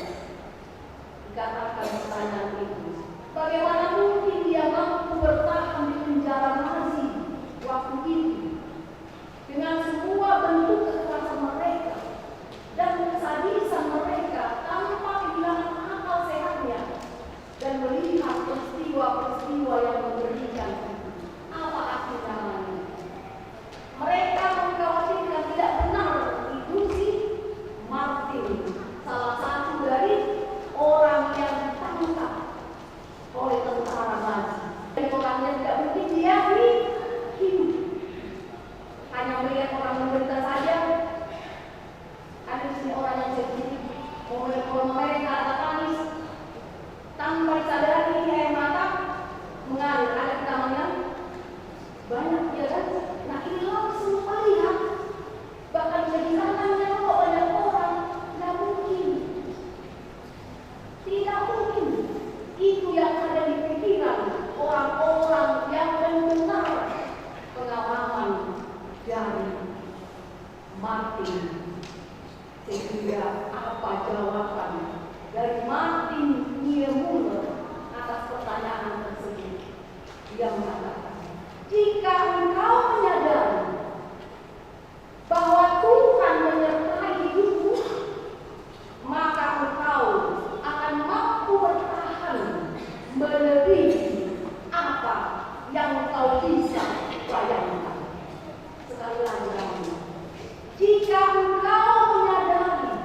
Dikatakan pertanyaan itu, bagaimana mungkin dia mampu bertahan di penjara Nazi waktu itu dengan semua bentuk kekerasan mereka dan kesadisan mereka tanpa kehilangan akal sehatnya dan melihat peristiwa-peristiwa yang mengerikan itu? Apa arti namanya? Mereka mengkhawatirkan tidak benar itu si Martin, salah satu dari orang yang ditangkap oleh tentara Nazi. Dan orangnya tidak mungkin dia hidup, hanya melihat orang menderita saja. Ada di sini orang yang sedih, mereka ada tangis tanpa disadari air mata mengalir. Ada namanya banyak ya kan? Nah, ini langsung melihat, bahkan kehilangan nyawa banyak orang. Tidak mungkin, tidak mungkin. Itu yang ada di pikiran orang-orang yang mendengar pengalaman dari Martin. Sehingga apa jawaban dari Martin Niemöller atas pertanyaan tersebut? Dia mengatakan, jika engkau menyadari bahwa Tuhan menyertai hidupmu, maka engkau akan mampu bertahan melebihi apa yang engkau bisa bayangkan. Sekali lagi, jika engkau menyadari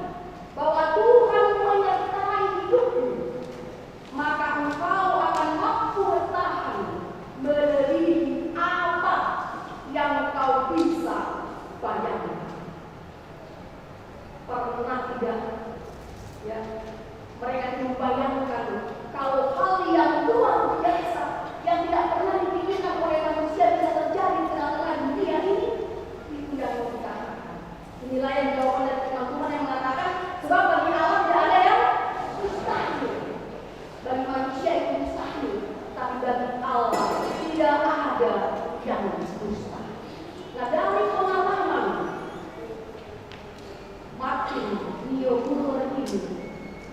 bahwa Tuhan menyertai hidupmu, maka engkau akan mampu bertahan melebihi apa yang kau bisa bayangkan. Pernah tidak ya mereka membayangkan kalau hal yang luar biasa yang tidak pernah dipikirkan oleh manusia bisa terjadi di tengah-tengah dunia ini? Itu yang mau dikatakan. Inilah yang jawaban dari Tuhan yang mengatakan, sebab bagi Allah tidak ada yang mustahil. Bagi manusia itu mustahil, tapi bagi Allah tidak ada yang mustahil. Nah, dari pengalaman Martin Niemöller ini,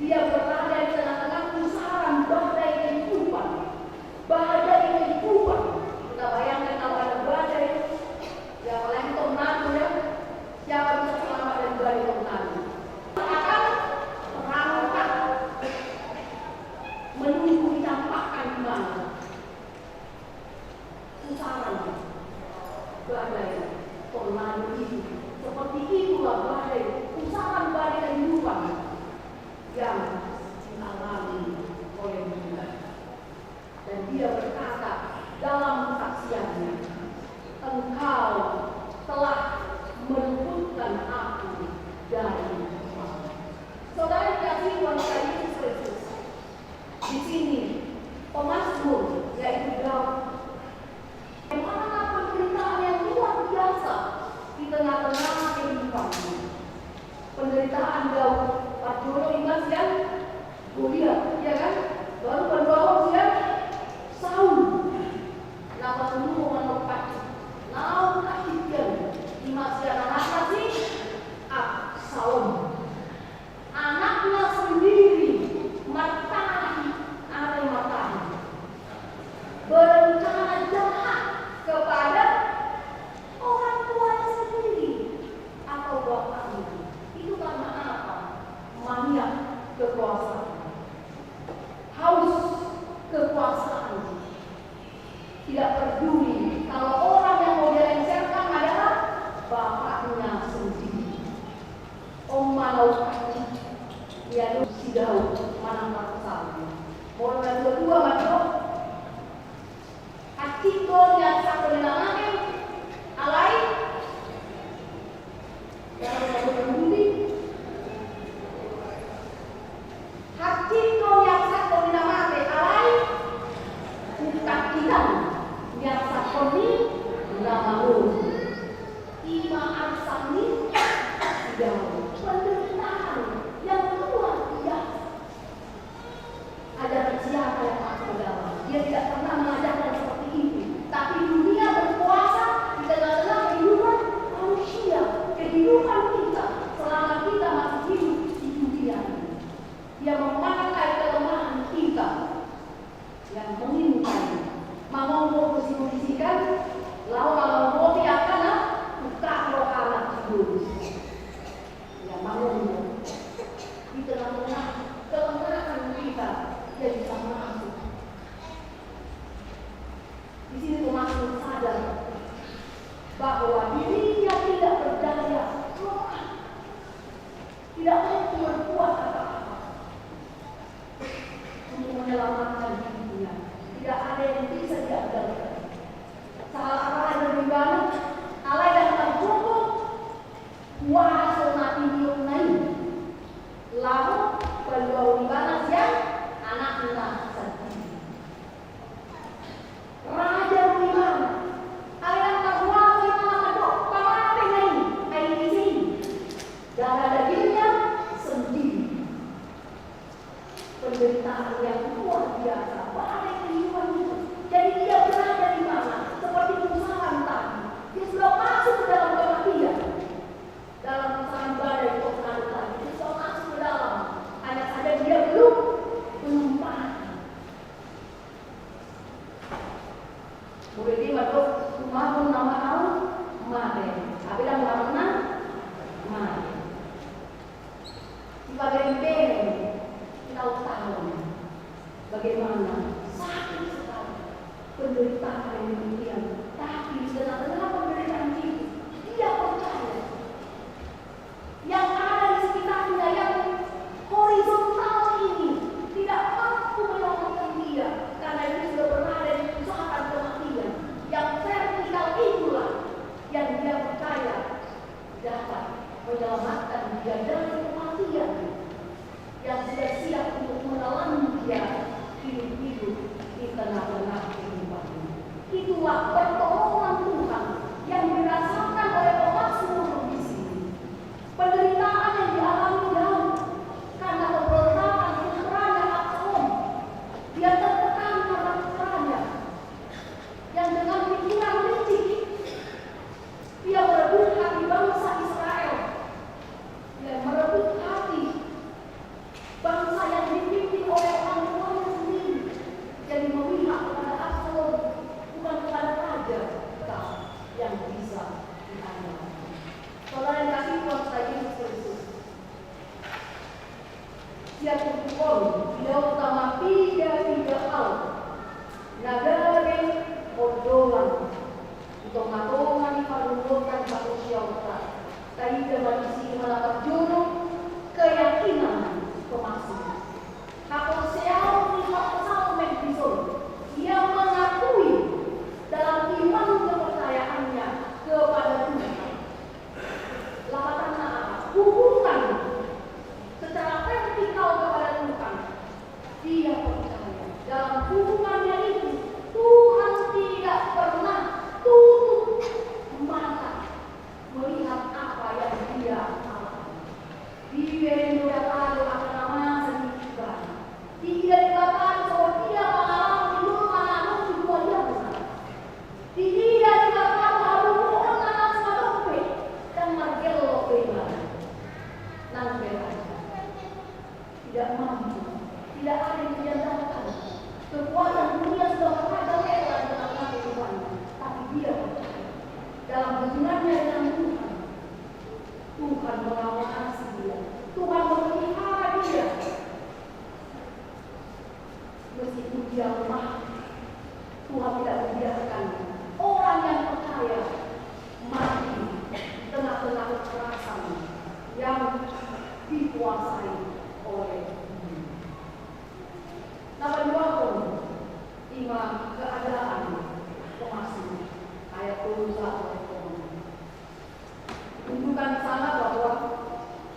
dia berada di tengah-tengah pusaran badai itu Goliat, ya kan? Baru berbawa dia Saul. Lawan dulu menopati. Lawan kajian di masih anak masih Absalom. Anaknya sendiri matahi berencana jahat kepada orang tuanya sendiri atau bapaknya. Itu karena apa? Maniak kekuasaan, haus kekuasaan. Tidak peduli kalau orang yang mau dilengsarkan adalah bapaknya sendiri. Om Malau Kaki, ya si Daud mana pasal. Mulai kedua macam artikel yang satu dinamakan alai yang satu peduli. Artikel yang satu dinamakan alai bukan kita yang satu ini nama lu Ima Arsani tidak penderitaan yang luar biasa. Ajaran siapa yang masuk ke dalam? Dia tidak pernah mengajarkan seperti itu. Tapi dunia berkuasa di tengah-tengah kehidupan manusia, kehidupan kita selama kita masih hidup di dunia ini. Dia memakai kelemahan kita yang mengintai. Mau posisikan, lalu dia akan buka rokanan hidup. Ya mau di tengah-tengah kelemahan kita dia bisa masuk. Di sini termasuk sadar bahwa dirinya tidak berdaya, lemah, tidak mampu berbuat apa-apa untuk menyelamatkan dirinya. Tidak ada yang bisa diandalkan. Salah Allah yang bergana, Allah yang terkutuk, kuasa mati diunai. Lalu kedua unibana siang anak-anak sendiri. Raja unibana, Allah yang terkuasa yang mengaduk pamate nai di sini. Darah dagingnya sendiri. Penderitaan yang luar biasa. Bahaya kehidupan itu. Jadi dia berada di mana? Seperti usahaan tadi. Dia sudah masuk ke dalam kematian. Dalam usahaan badai tornado tadi. Dia sudah masuk ke dalam. Hanya saja dia belum mati. Boleh dia masuk rumah nama Allah mati. Tapi dalam mana? Mati. Di bagian beri kita tahu bagaimana sakit sekali penderitaan yang demikian. Tapi di tengah-tengah penderitaan itu, dia percaya yang ada di sekitarnya, yang horizontal ini tidak mampu menyelamatkan dia, karena dia sudah berada di usahaan kematian. Yang vertikal itulah yang dia percaya dapat menyelamatkan dia dari kematian, yang sudah siap untuk menelan dia hidup-hidup di tengah-tengah kehidupan ini. Itulah pertolongan Tuhan yang dirasakan oleh pemazmur di sini. Penderitaan yang dialami Daud karena pemberontakan putranya Absalom. Dia tertekan karena putranya yang dengan pikiran licik dia merebut hati bangsa Israel. Dia merebut hati bangsa yang dipimpin oleh orang tuanya sendiri. Jadi memihak kepada Absalom, bukan kepada raja yang bisa diandalkan. Saudara yang kasih Tuhan saya Yesus Kristus, siap berpukul tidak utama tiga hal. Nagare ordolan untuk matongan dipanunurkan manusia utara. Tadi demanisi melakar juru keyakinan pemasukan. Kapal seau di pasal Megdison, ia mengakui dalam iman kepercayaannya kepada Tuhan. Lawatannya apa? Hubungan secara vertikal kepada Tuhan. Dia percaya dalam hubungannya itu Tuhan tidak pernah tutup mata melihat apa yang dia alami. mengawasi dia, Tuhan memelihara dia. Meskipun dia lemah, Tuhan tidak membiarkan orang yang percaya mati di tengah-tengah kekerasan yang dikuasai oleh dunia. Nama dua pun lima keadaan pemazmur ayat 21 ayat 2. Tunjukkan sana bahwa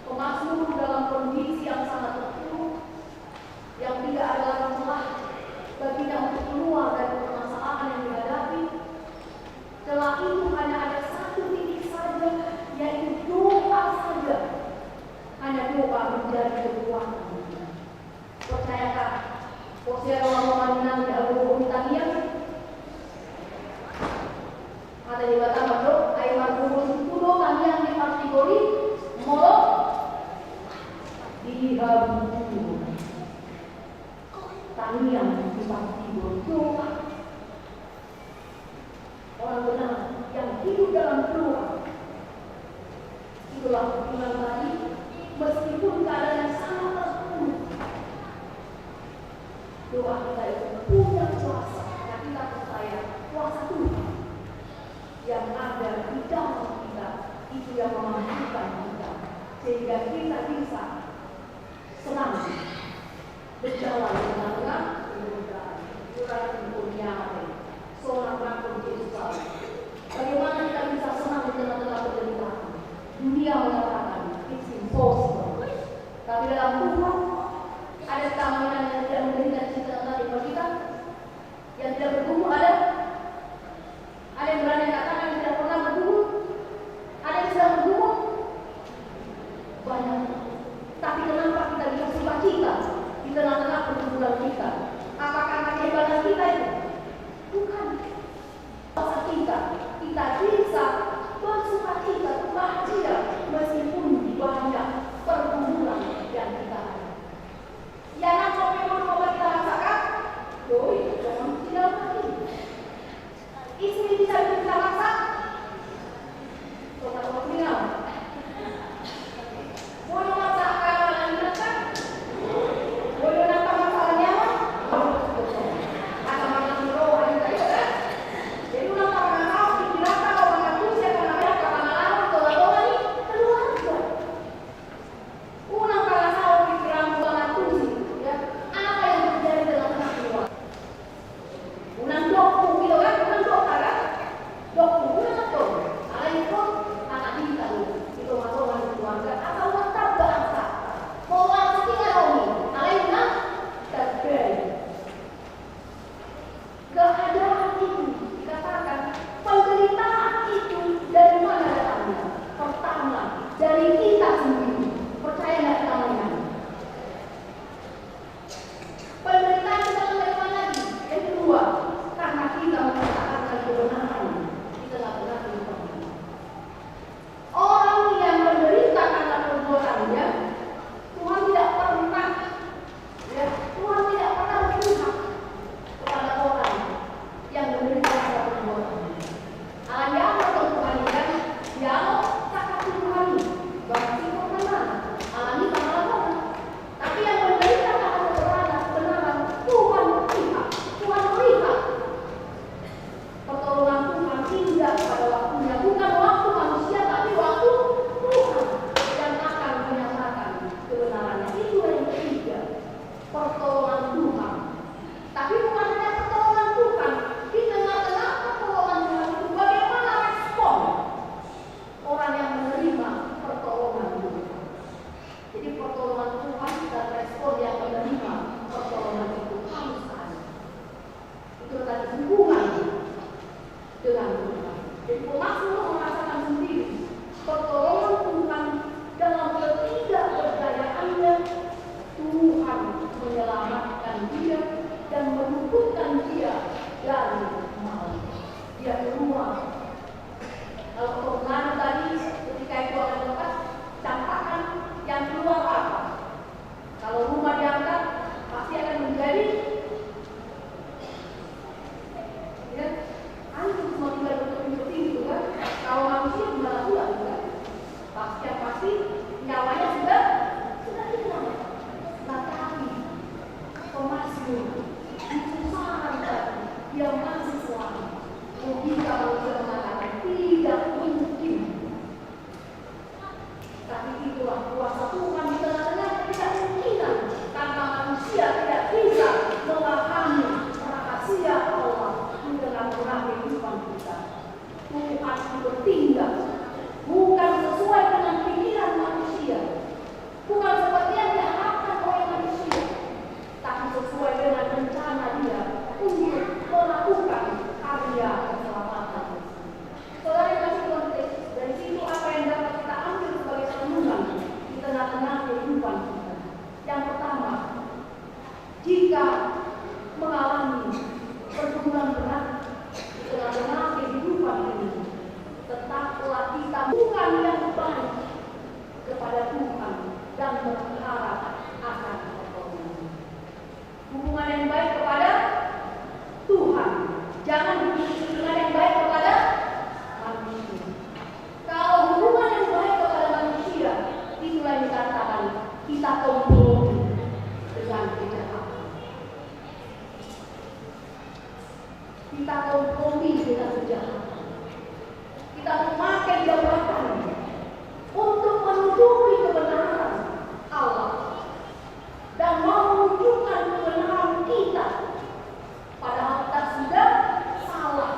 pemazmur dalam kondisi yang sangat terpuruk, yang tidak ada lagi celah baginya untuk keluar dari permasalahan yang dihadapi. Celah itu hanya ada satu titik saja, yaitu doa saja. Hanya doa menjadi kekuatan. Percayakah Hosea orang menang di Al-Quran Tania? Ada juga tambah dok, ayat 40 Tania di kategori molok dihabu. Tania di kategori doa. Orang benar yang hidup dalam doa. Itulah iman tadi, meskipun keadaan yang sangat terpuruk. Doa kita itu punya kuasa, karena kita percaya kuasa Tuhan yang ada di dalam kita, itu yang memampukan kita, sehingga kita bisa senang berjalan di tengah-tengah penderitaan. Surah Al-Qur'an seorang rakun Yesus. Bagaimana kita bisa senang di tengah-tengah penderitaan? Dunia mengatakan it's impossible, tapi dalam Tuhan ada keamanan yang tidak memberikan cinta tadi bagi kita, yang tidak bergumul ada yang berani katakan yang tidak pernah bergumul, ada yang sedang bergumul, banyak. Tapi kenapa kita bisa sukacita di tengah-tengah pergumulan kita? Apakah karena kehebatan kita itu? Bukan. Kuasa kita bisa bersukacita, bahagia meskipun banyak pergumulan yang kita ada. Yang sampai mau kita rasakan, doi jangan tidak lagi. Istri bisa kita masak, kota tinggal. Boleh masak kalau lagi masak, boleh nambah masalahnya, atau makan roh aja kan? Jadi nambah makan, dikira kalau makan tuh itulah kuasa Tuhan di tengah-tengah ketidakmungkinan, karena manusia tidak bisa memahami rahasia Allah di tengah-tengah kehidupan kita. Tuhan bertindak bukan sesuai dengan pikiran manusia, bukan seperti yang diharapkan oleh manusia, tapi sesuai dengan rencana Dia untuk melakukan karya keselamatan. Saudara yang kasih konteks, dari situ apa yang dapat kita ambil sebagai renungan di tengah-tengah kehidupan kita? Yang pertama, jika mengalami pergumulan berat di tengah-tengah kehidupan ini, tetaplah kita bukan yang baik kepada Tuhan dan berharap akan pertolongan. Hubungan yang baik kepada Tuhan, jangan hubungan yang baik kepada manusia. Kalau hubungan yang baik kepada manusia, itulah yang dikatakan kita kompromi dengan kejahatan. Kita kompromi dengan kejahatan. Kita memakai jabatan untuk menuduhi kebenaran Allah dan menunjukkan kebenaran kita, padahal kita sudah salah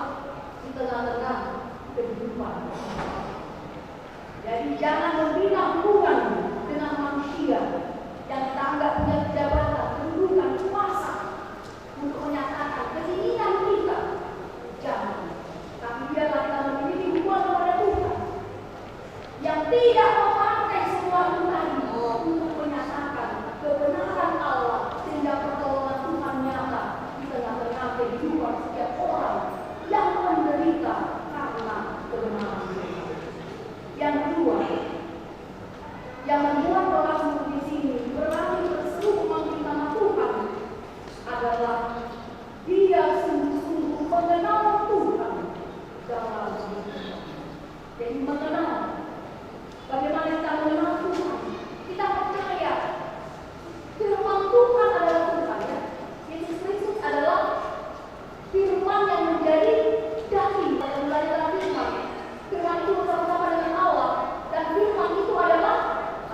di tengah-tengah kehidupan. Jadi jangan membina hubungan dengan manusia yang kita anggap punya jabatan, kedudukan, kuasa untuk menyatakan keinginan kita. Jangan. Tapi biarlah kita memiliki hubungan kepada Tuhan yang tidak memakai semua tadi untuk menyatakan kebenaran Allah, sehingga pertolongan Tuhan nyata di tengah-tengah kehidupan setiap orang yang menderita karena kebenaran Tuhan. Yang kedua, yang membuat Mazmur di sini berani berseru memanggil nama Tuhan adalah dia sungguh-sungguh mengenal Tuhan dalam hidupnya. Jadi mengenal. Bagaimana kita mengenal Tuhan? Kita percaya firman Tuhan adalah Tuhan, ya. Yesus Kristus adalah firman yang menjadi daging pada belajar firman. Firman itu bersama-sama dengan Allah, dan firman itu adalah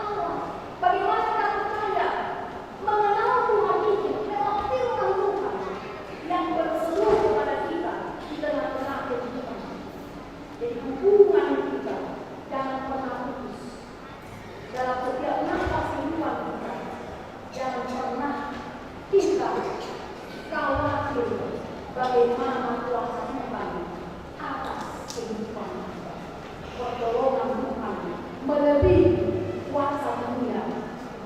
Allah. Bagaimana kita percaya mengenal Tuhan itu lewat firman Tuhan yang berseru kepada kita di tengah-tengah kehidupan. Jadi hubungan kita jangan pernah putus dalam setiap nafas kehidupan kita. Jangan pernah kita khawatir bagaimana kuasa Tuhan atas kehidupan kita. Pertolongan Tuhan melebihi kuasa dunia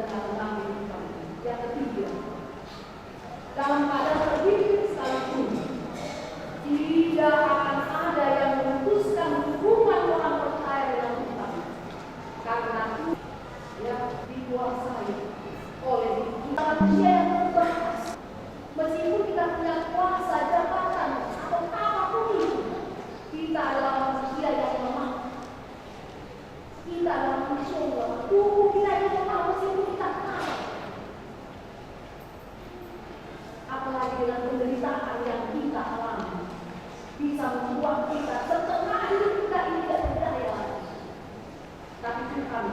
tengah-tengah kehidupan. Yang ketiga, dalam keadaan terhimpit sekalipun, tidak akan ada yang memutuskan hubungan orang percaya dengan Tuhan, karena Tuhan yang dikuasai oleh kita manusia yang terbatas. Meskipun kita punya kuasa, jabatan, atau apapun itu, kita adalah manusia yang lemah. Kita adalah manusia yang lemah. Tubuh kita yang lemah meskipun kita tahu. Apalagi dengan penderitaan yang kita alami, bisa membuat kita setengah hidup kita ini tidak berdaya lagi. Tapi Tuhan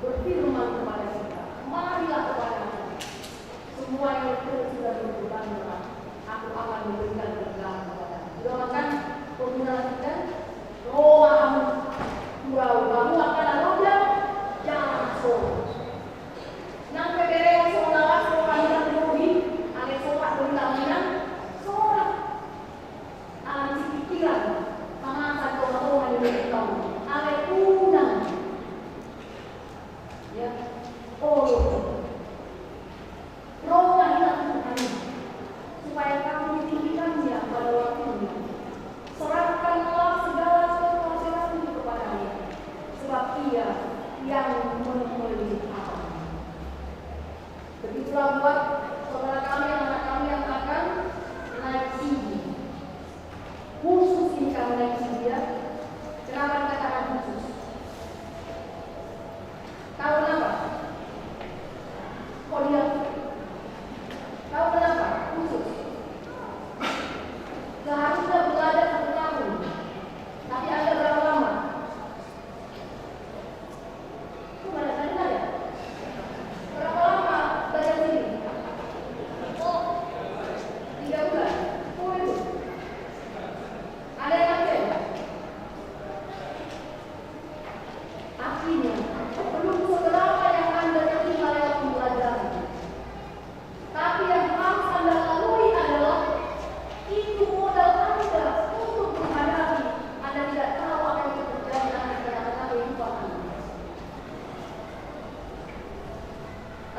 berfirman kepada kita, marilah kepada aku. Semua yang sudah berbeban berat, aku akan memberikan ketegangan kepada aku. Doakan penggunaan kita, rohamu, kamu akan ada jangan soal. Nang keberean soal soal lebih, ada soal beritahuan soal. Alam si pikiran, pangasa orang yang beritahu, ada undang. Ya, rohlah hilang Tuhan supaya kamu ditinggikannya pada waktunya. Serahkanlah segala sesuatu kepada-Nya, sebab Ia yang memelihara. Begitulah buat saudara kami, anak kami yang akan naik tinggi. Khusus ini kami naik tinggi, ya. Kenapa dikatakan khusus? Tahu kenapa?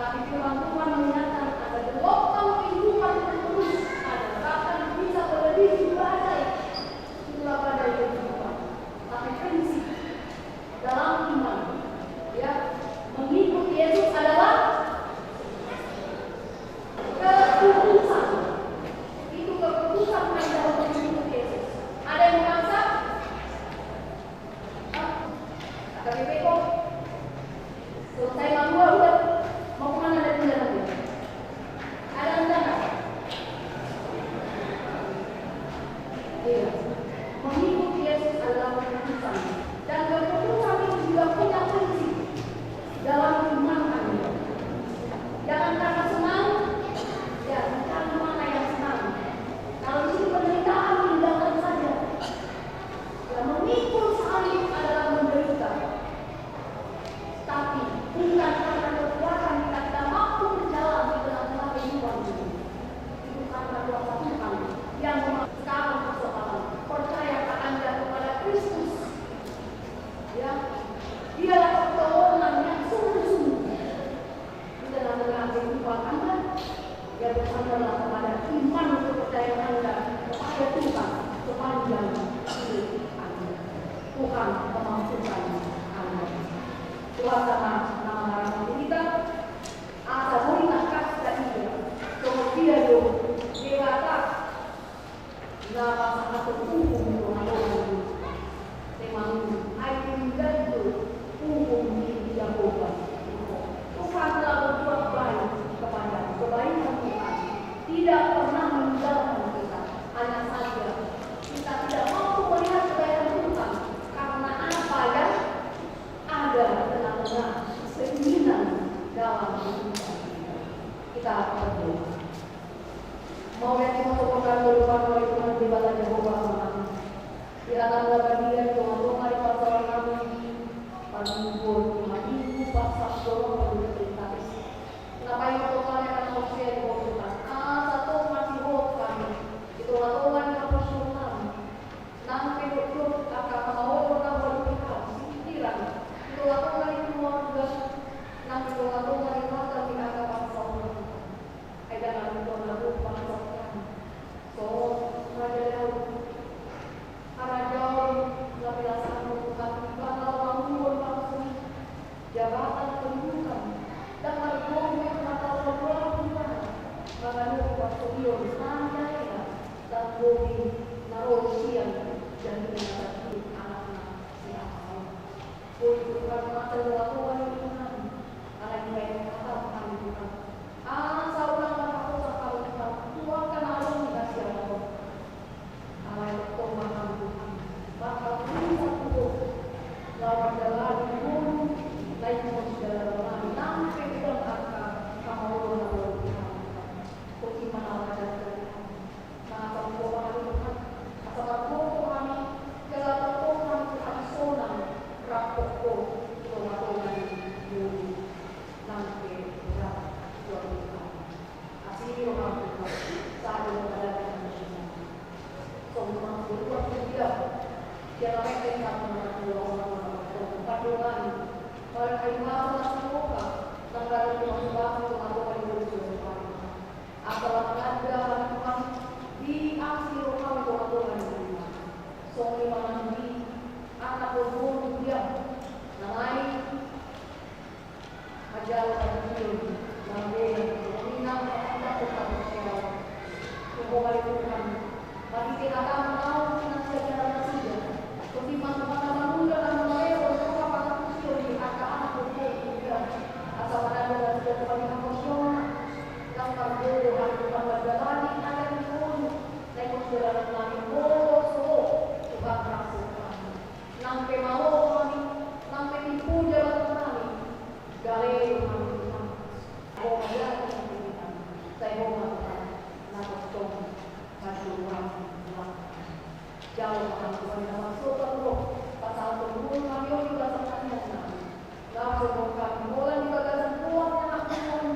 Tapi firman Tuhan mengingatkan ada gelombang kehidupan yang terus ada, bahkan bisa melebihi badai. Itulah badai kehidupan. Tapi prinsip dalam iman, ya, mengikut Yesus adalah keputusan. Itu keputusan Anda untuk mengikut Yesus. Ada yang merasa? Kata Beko, selesai malu udah mau kemana dari jalan dia? Ada rencana? Iya. Mengikut Yesus adalah keputusan. Dan keputusan itu juga punya prinsip dalam iman Anda. Jangan karena senang, ya cari mana yang senang. Kalau itu penderitaan, tinggalkan saja. Ya, memikul salib adalah menderita. Tapi bukan karena kekuatan kita tidak mampu berjalan di tengah-tengah kehidupan ini. Itu karena kuasa Tuhan yang sekarang persoalan. Percaya Anda kepada Kristus. Ya, dialah pertolongan yang sungguh-sungguh di tengah-tengah kehidupan Anda. Ya, bersandarlah kepada iman kepercayaan Anda kepada Tuhan sepanjang hidup Anda. Tuhan memampukan Anda. Tuhan sama nama harapan kita. Asa boleh kasta dia. Kemudian dia kata, na pasang hukum Tuhan itu. Memang aku menjadi hukum di Yehova. Tuhan telah berbuat baik kepada kebaikan Tuhan. Tidak pernah meninggalkan kita. Hanya saja kita tidak mampu melihat kebaikan Tuhan karena apa yang ada tengah-tengah keinginan dalam kehidupan kita. Kita berdoa. Mau yang dimasukkan berubah oleh Tuhan di bawah Yehova kami. Kiranya bagian Tuhan di pasaran kami. Panjur Minggu pasal dorong bercerita. Kenapa yang Tuhan akan manusia di bawah Tuhan? Satu masih hoax kami. Itu Tuhan yang bersyukur. Nanti betul akan mau orang berpikir pikiran. Itu Tuhan itu keluarga. Nanti Tuhan itu akan dianggap pasal. Ada nanti Tuhan itu pasal. So, raja Daud. Raja Daud biasa Tuhan bakal bangun palsu. Jabatan kedudukan dan bergumul bakal berubah. Bagaimana waktu dia sanjaya dan bumi narosian dan menjadi anak-anak siapa. Bukan mata Tuhan Tuhan. Karena dia yang katakan Tuhan. Seorang aku sakal Tuhan. Tuhan kan ada dikasih Allah. Allah yang Tuhan Tuhan. Bakal bisa tutup. Lawan jalan guru. Lain pun segala nanti kita akan kamu Allah Tuhan. Bagaimana Allah dan Tuhan. Maka Tuhan Tuhan. Asal Tuhan. Kalau Tuhan Tuhan sonang. Rapoko. Tuhan Tuhan. Nanti berat. Tuhan Tuhan. Asli orang Tuhan. Saya berada di sini. Semua berbuat tidak. Jangan mereka orang-orang. Tuhan. Orang kaimasan semoga tanggal 15 Tuhan berjumpa. Apalah ada Tuhan di aksi rohani Tuhan. Soalnya mandi anak berbunuh dia, namai ajar kecil, namai minang anak Tuhan siapa. Tuhan Tuhan. Bagi kita akan tahu kita secara saja. Ketimbang kepada manusia dan manusia untuk apa kecil di anak berbunuh. Asal ada dan sudah kembali emosional. Yang berdoa Tuhan berjalani ada di pun. Lekor saudara kami boso. Tuhan rasukan. Nampai mau kami. Nampai tipu jalan kami. Gale Tuhan. Oh ya Tuhan. Saya mau mengatakan. Nama Tuhan. Tuhan. Jauh Tuhan. Masuk ke roh. Pasal turun kami juga sangat. Lalu kami mulai di bagasan kuat yang akan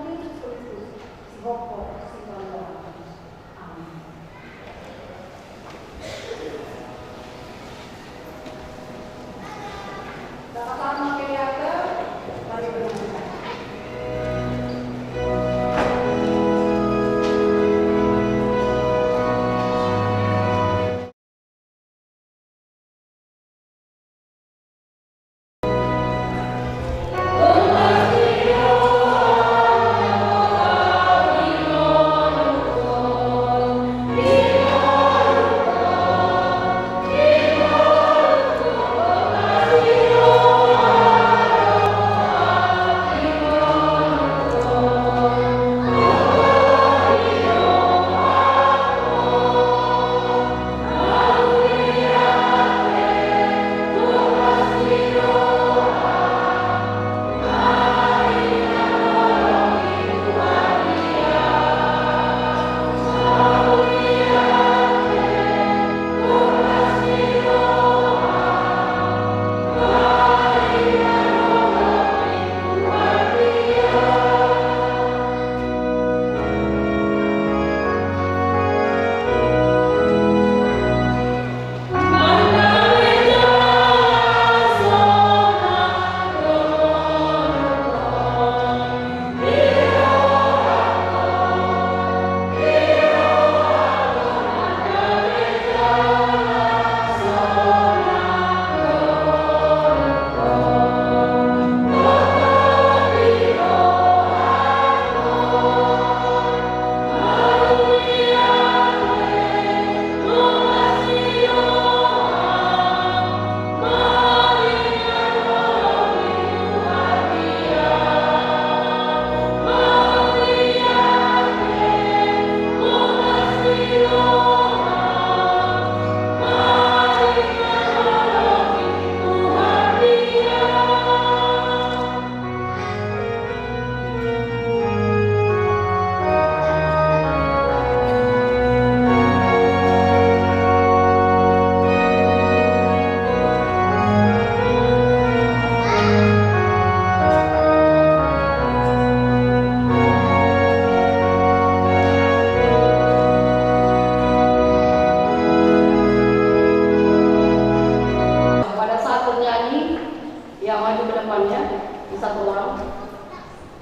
orang.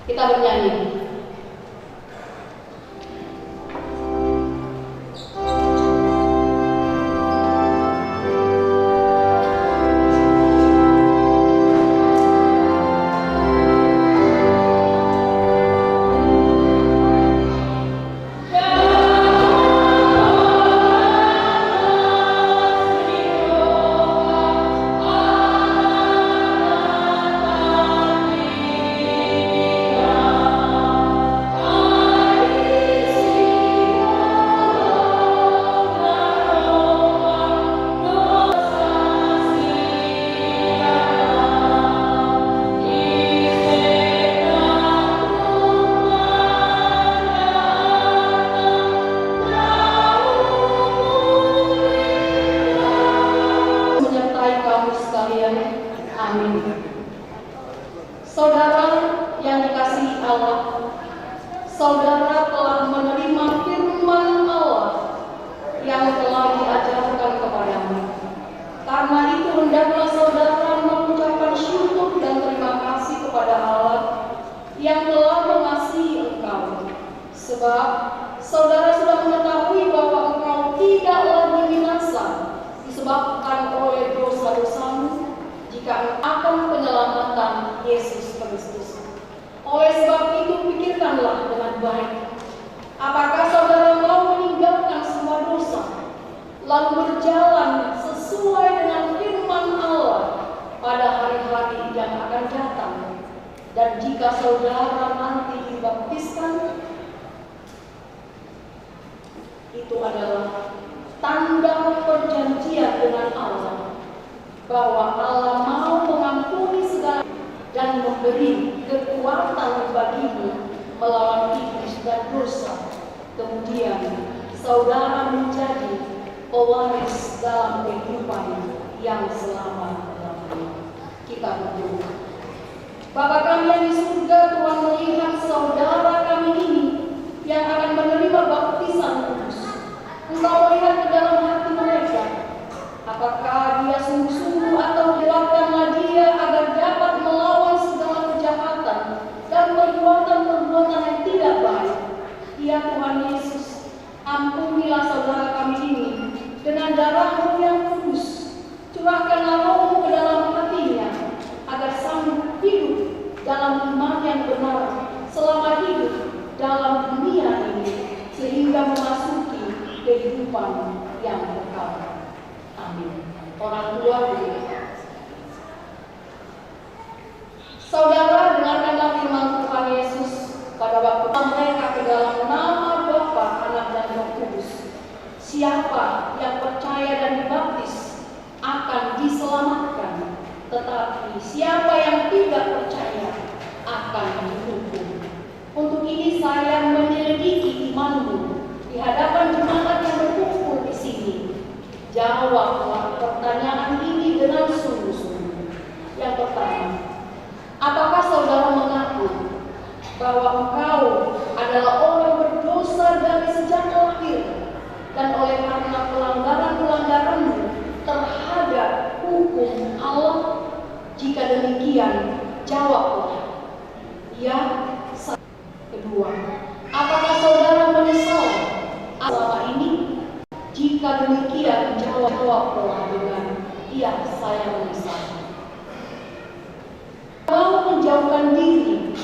Kita bernyanyi. Amin. Saudara yang dikasihi Allah, saudara telah menerima firman Allah yang telah diajarkan kepadamu. Karena itu hendaklah saudara mengucapkan syukur dan terima kasih kepada Allah yang telah mengasihi engkau. Sebab saudara sudah mengetahui bahwa engkau tidak lagi binasa disebabkan oleh dosa-dosamu, jika akan penyelamatan Yesus Kristus. Oleh sebab itu pikirkanlah dengan baik. Apakah saudara mau meninggalkan semua dosa, lalu berjalan sesuai dengan firman Allah pada hari-hari yang akan datang? Dan jika saudara nanti dibaptiskan, itu adalah tanda perjanjian dengan Allah, bahwa Allah mau mengampuni segala dan memberi kekuatan bagimu melawan iblis dan dosa. Kemudian saudara menjadi pewaris dalam kehidupan yang selama-lamanya. Kita berdoa. Bapa kami yang di surga, Tuhan melihat saudara kami ini yang akan menerima baptisan kudus. Engkau melihat ke dalam hati mereka. Apakah dia sungguh-sungguh atau kuatkanlah dia agar dapat melawan segala kejahatan dan perbuatan-perbuatan yang tidak baik. Ya Tuhan Yesus, ampunilah saudara kami ini dengan darah-Mu yang kudus. Curahkanlah Roh-Mu ke dalam hatinya agar sanggup hidup dalam iman yang benar selama hidup dalam dunia ini, sehingga memasuki kehidupan yang kekal. Amin. Orang tua berdoa. Saudara, dengarkanlah firman Tuhan Yesus pada waktu mereka ke dalam nama Bapa, Anak dan Roh Kudus. Siapa yang percaya dan dibaptis akan diselamatkan, tetapi siapa yang tidak percaya akan dihukum. Untuk ini saya menyelidiki imanmu di hadapan jemaat yang berkumpul di sini. Jawablah pertanyaan ini dengan sungguh-sungguh. Yang pertama, apakah saudara mengaku bahwa engkau adalah orang berdosa dari sejak lahir, dan oleh karena pelanggaran-pelanggaranmu terhadap hukum Allah? Jika demikian, jawablah ya. Kedua, apakah saudara menyesal selama ini? Jika demikian, jawablah dengan iya, saya menyesal. Mau menjauhkan diri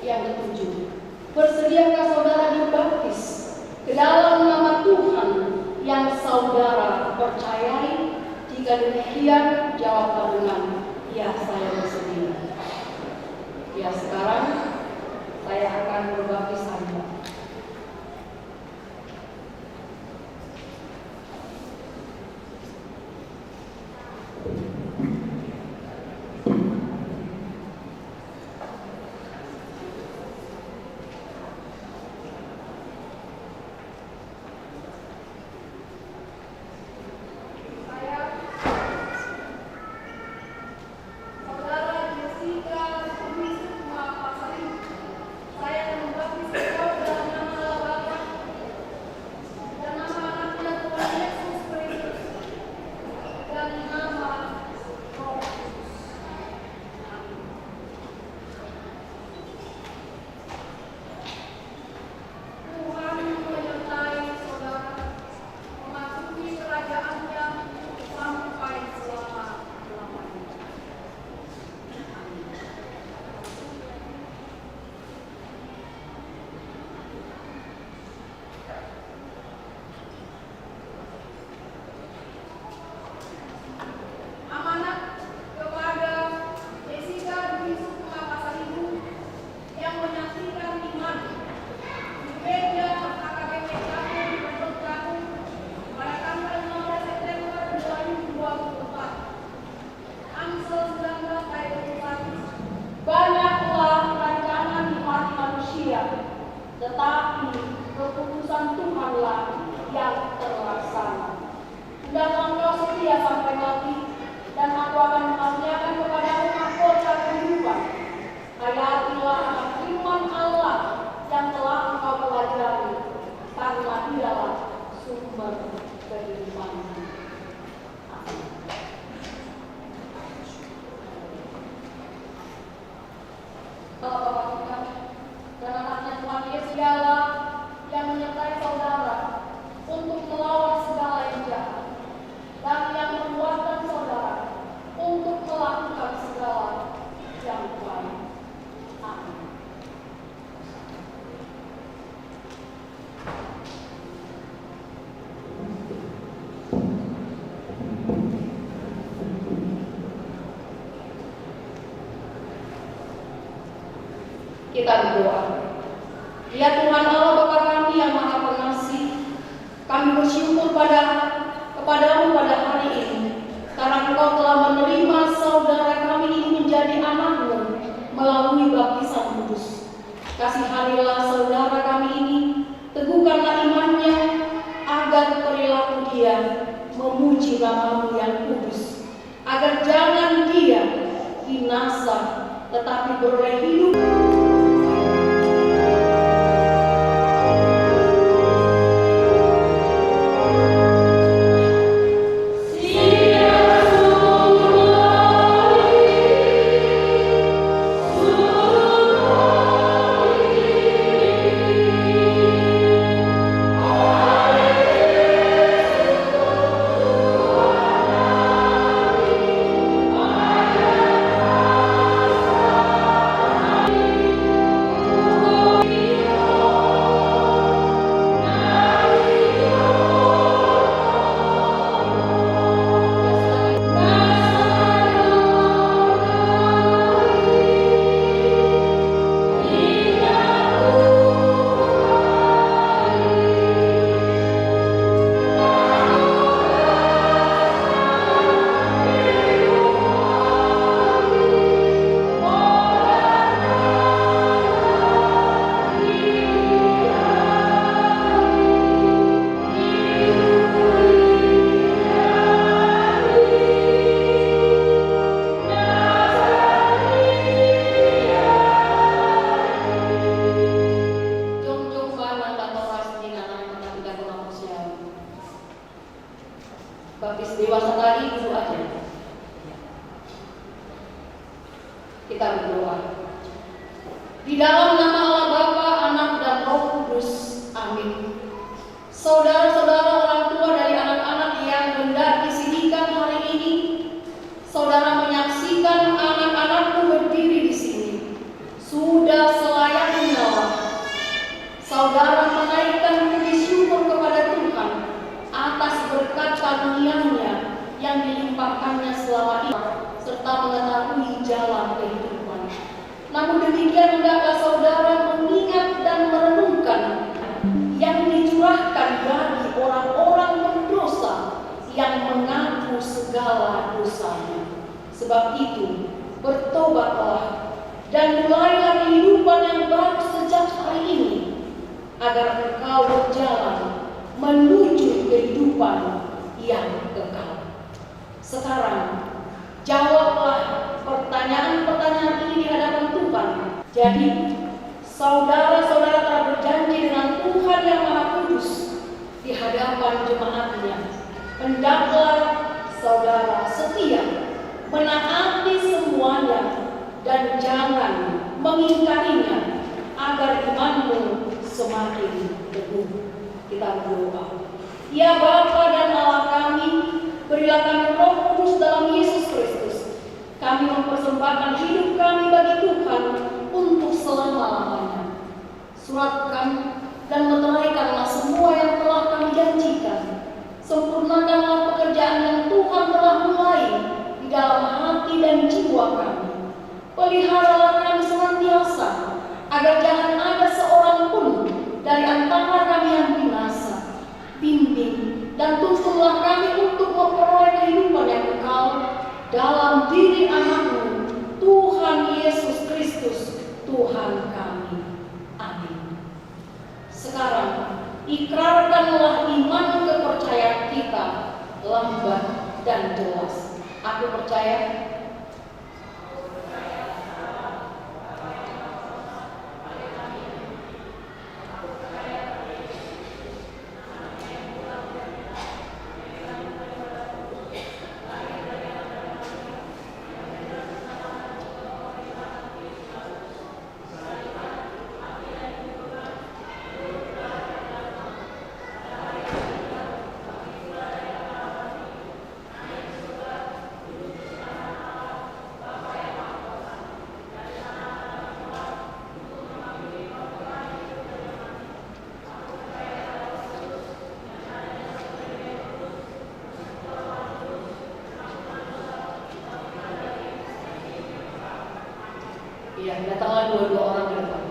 yang ketujuh, bersediakah saudara dibaptis ke dalam nama Tuhan yang saudara percayai? Jika demikian, jawablah dengan ya, saya bersedia. Ya, sekarang saya akan berbaptis Anda. Saudara Jessica Sumisukma Pasari, saya akan membaptis pesan Tuhanlah yang terlaksana. Hendaklah engkau setia sampai mati, dan aku akan mengaruniakan kepadamu mahkota kehidupan. Hayatilah akan firman Allah yang telah engkau pelajari, karena dialah sumber kehidupan. Bapak kita dan anaknya Tuhan Yesus Allah yang menyertai saudara untuk melawan segala yang jahat dan yang menguatkan saudara untuk melakukan segala yang baik. Amin. Kita berdoa. Ya Tuhan Allah Bapa kami yang Maha Pengasih, kami bersyukur kepadamu pada hari ini, karena Engkau telah menerima saudara kami ini menjadi anak-Mu melalui baptisan kudus. Kasihanilah saudara kami ini, teguhkanlah imannya, agar perilaku dia memuji nama-Mu yang kudus, agar jangan dia binasa, tetapi beroleh hidup. Baptis dewasa tadi dulu aja. Kita berdoa. Di dalam nama Allah Bapa, Anak dan Roh Kudus. Amin. Saudara-saudara orang tua dari anak-anak yang hendak disinikan hari ini, saudara menyaksikan anak-anakmu berdiri di sini. Sudah selayaknya saudara menaikkan puji syukur kepada Tuhan atas berkat karunia-Nya yang dilimpahkannya selama ini, serta mengetahui jalan kehidupan. Namun demikian hendaklah saudara mengingat dan merenungkan yang dicurahkan bagi orang-orang berdosa yang mengaku segala dosanya. Sebab itu, bertobatlah dan mulailah kehidupan yang baru sejak hari ini, agar engkau berjalan menuju kehidupan yang kekal. Sekarang, jawablah pertanyaan-pertanyaan ini di hadapan Tuhan. Jadi, saudara-saudara telah berjanji dengan Tuhan yang Maha Kudus di hadapan jemaatnya. Hendaklah saudara setia menaati semuanya dan jangan mengingkarinya, agar imanmu semakin teguh. Kita berdoa. Ya Bapa dan Allah kami, berilah kami Roh Kudus dalam Yesus Kristus. Kami mempersembahkan hidup kami bagi Tuhan untuk selama-lamanya. Suratkan dan meteraikanlah semua yang telah kami janjikan. Sempurnakanlah pekerjaan yang Tuhan telah mulai di dalam hati dan jiwa kami. Peliharalah kami senantiasa, agar jangan ada seorang pun dari antara kami yang binasa. Bimbing dan tuntunlah kami untuk memperoleh kehidupan yang kekal dalam diri anak-Mu, Tuhan Yesus Kristus, Tuhan kami. Amin. Sekarang, Ikrarkanlah iman kepercayaan kita lambat dan jelas. Aku percaya ya, datanglah dua-dua orang ke depan.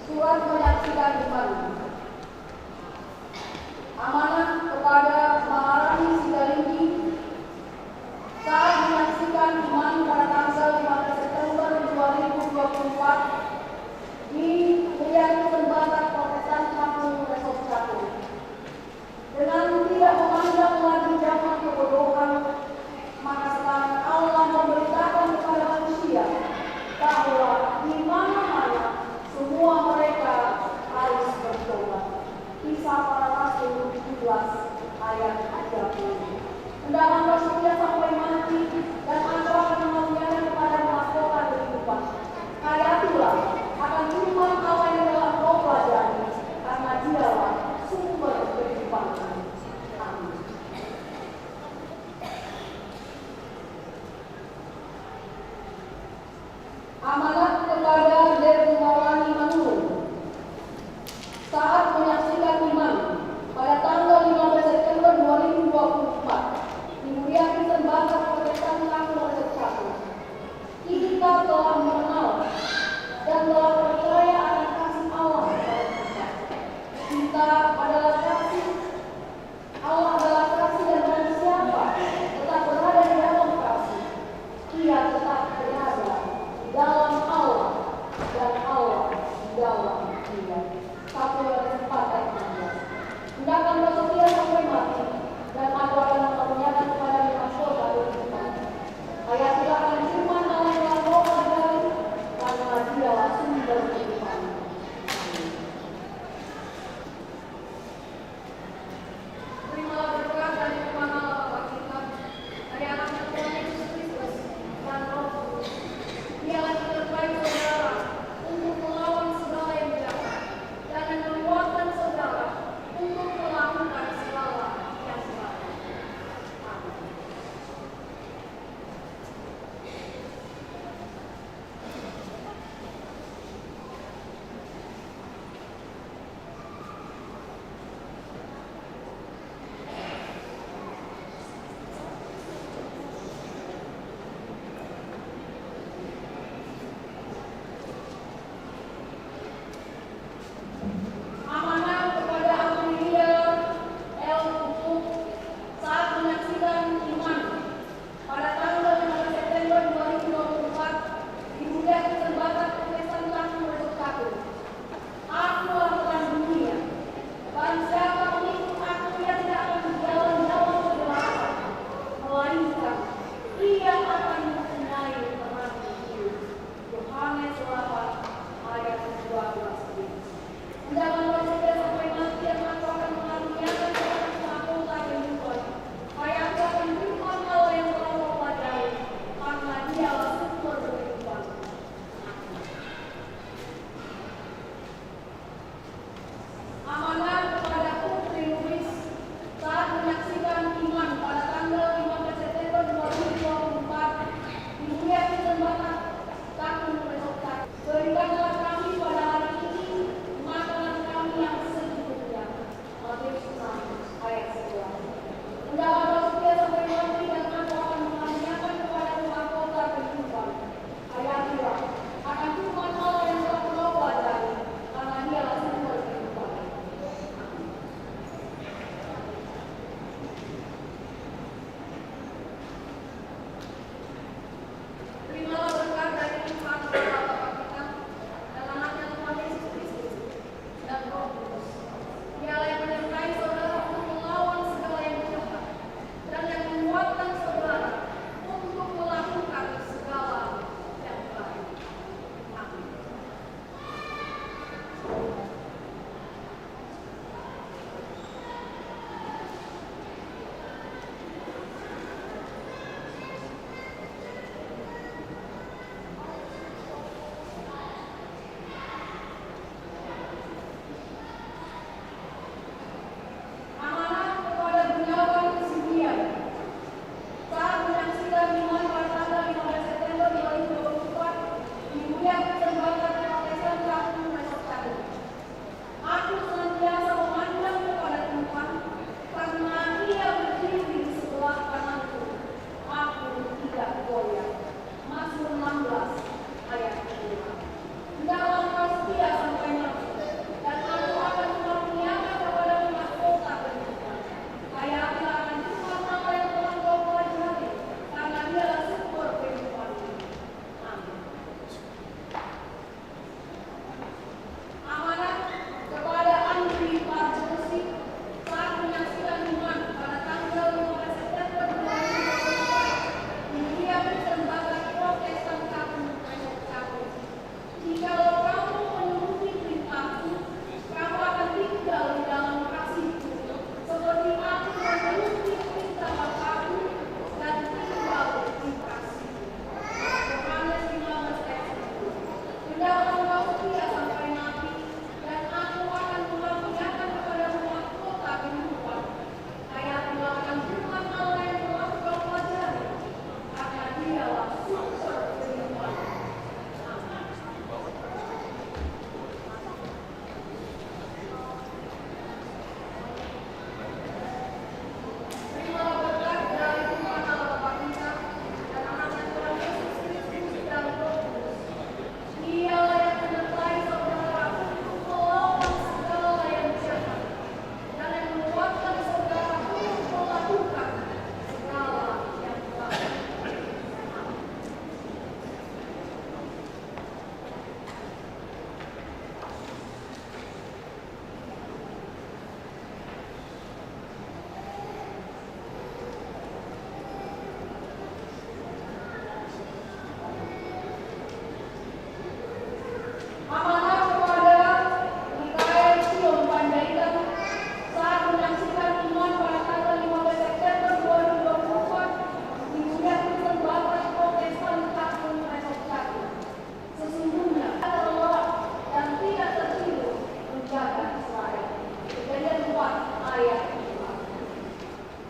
Surat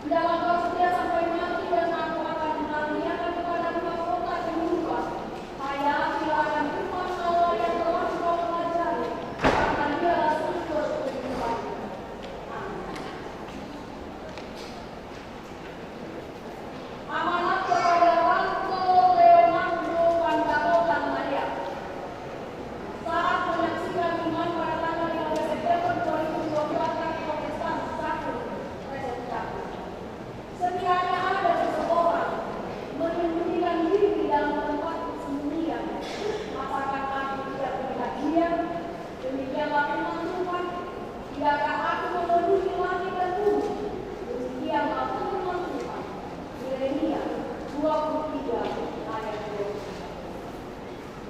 Dalam kau setia sampai mati dan aku akan mengaruniakan kepada kota kehidupan. Hayat tidak akan lupa Allah yang telah kau pelajari, karena dialah sumber kehidupan. Amanat kepada Rangko Leonardo Pandaroga Maria. Saat menyaksikan iman pada tanggal 15 September 2012 di Protestan Satu Presentasi. Sekiranya ada seseorang menyembunyikan diri di dalam tempat persembunyian, apakah aku tidak melihat dia? Demikianlah firman Tuhan. Tidakkah aku memenuhi langit dan bumi? Demikianlah firman Tuhan. Yeremia 23 ayat 20.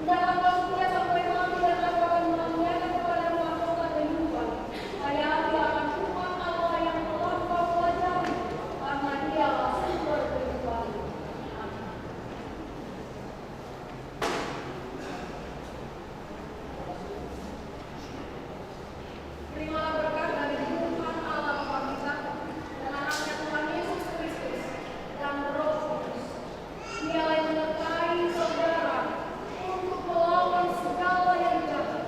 Hendaklah kau setia sampai mati dan aku akan mengaruniakan kepada kota kehidupan. Hayat tidak akan lupa Allah yang telah kau pelajari, karena dialah sumber kehidupan. Amin. Terimalah berkat dari Tuhan Allah Bapa kita dan anaknya Tuhan Yesus Kristus dan Roh Kudus. Dialah yang menyertai saudara untuk melawan segala yang jahat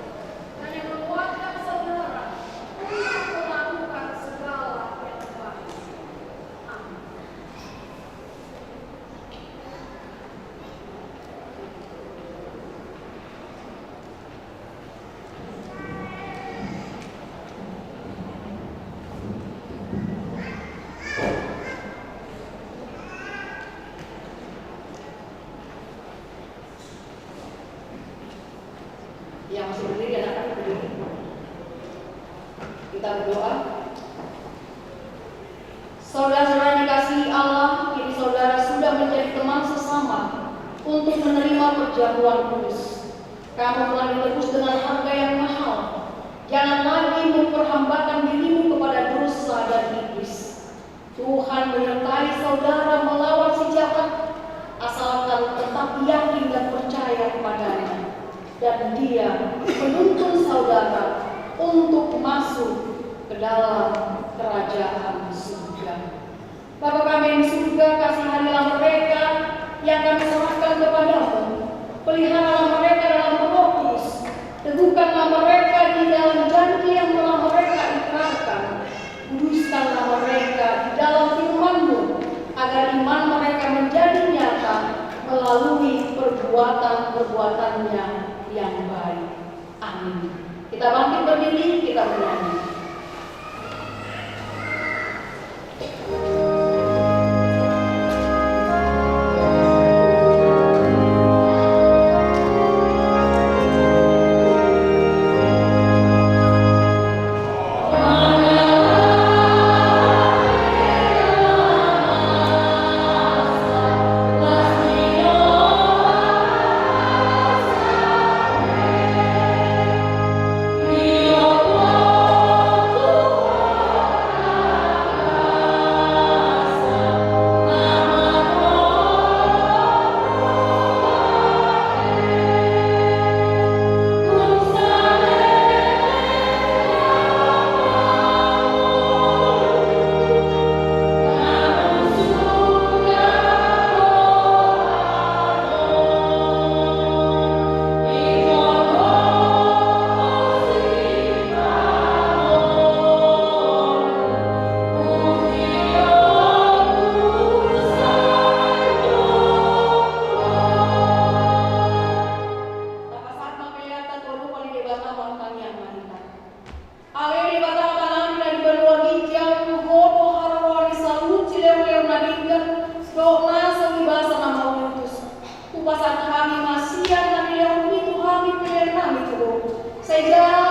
dan yang menguatkan saudara untuk melakukan segala yang baik. Amin. Yang masih berdiri dan akan berdiri. Kita berdoa. Saudara-saudara yang dikasihi Allah, kini saudara sudah menjadi teman sesama untuk menerima perjamuan kudus. Kamu telah ditebus dengan harga yang mahal. Jangan lagi memperhambakan dirimu kepada dosa dan iblis. Tuhan menyertai saudara melawan si jahat, asalkan tetap yakin dan percaya kepadanya. Dan dia menuntun saudara untuk masuk ke dalam kerajaan surga. Bapa kami di surga, kasihanilah mereka yang kami serahkan kepadamu. Peliharalah mereka dalam Roh Kudus. Teguhkanlah mereka di dalam janji yang telah mereka ikrarkan. Kuduskanlah mereka di dalam firman-Mu, agar iman mereka menjadi nyata melalui perbuatan-perbuatannya yang baik. Amin. Kita bangkit berdiri, kita bernyanyi. Saya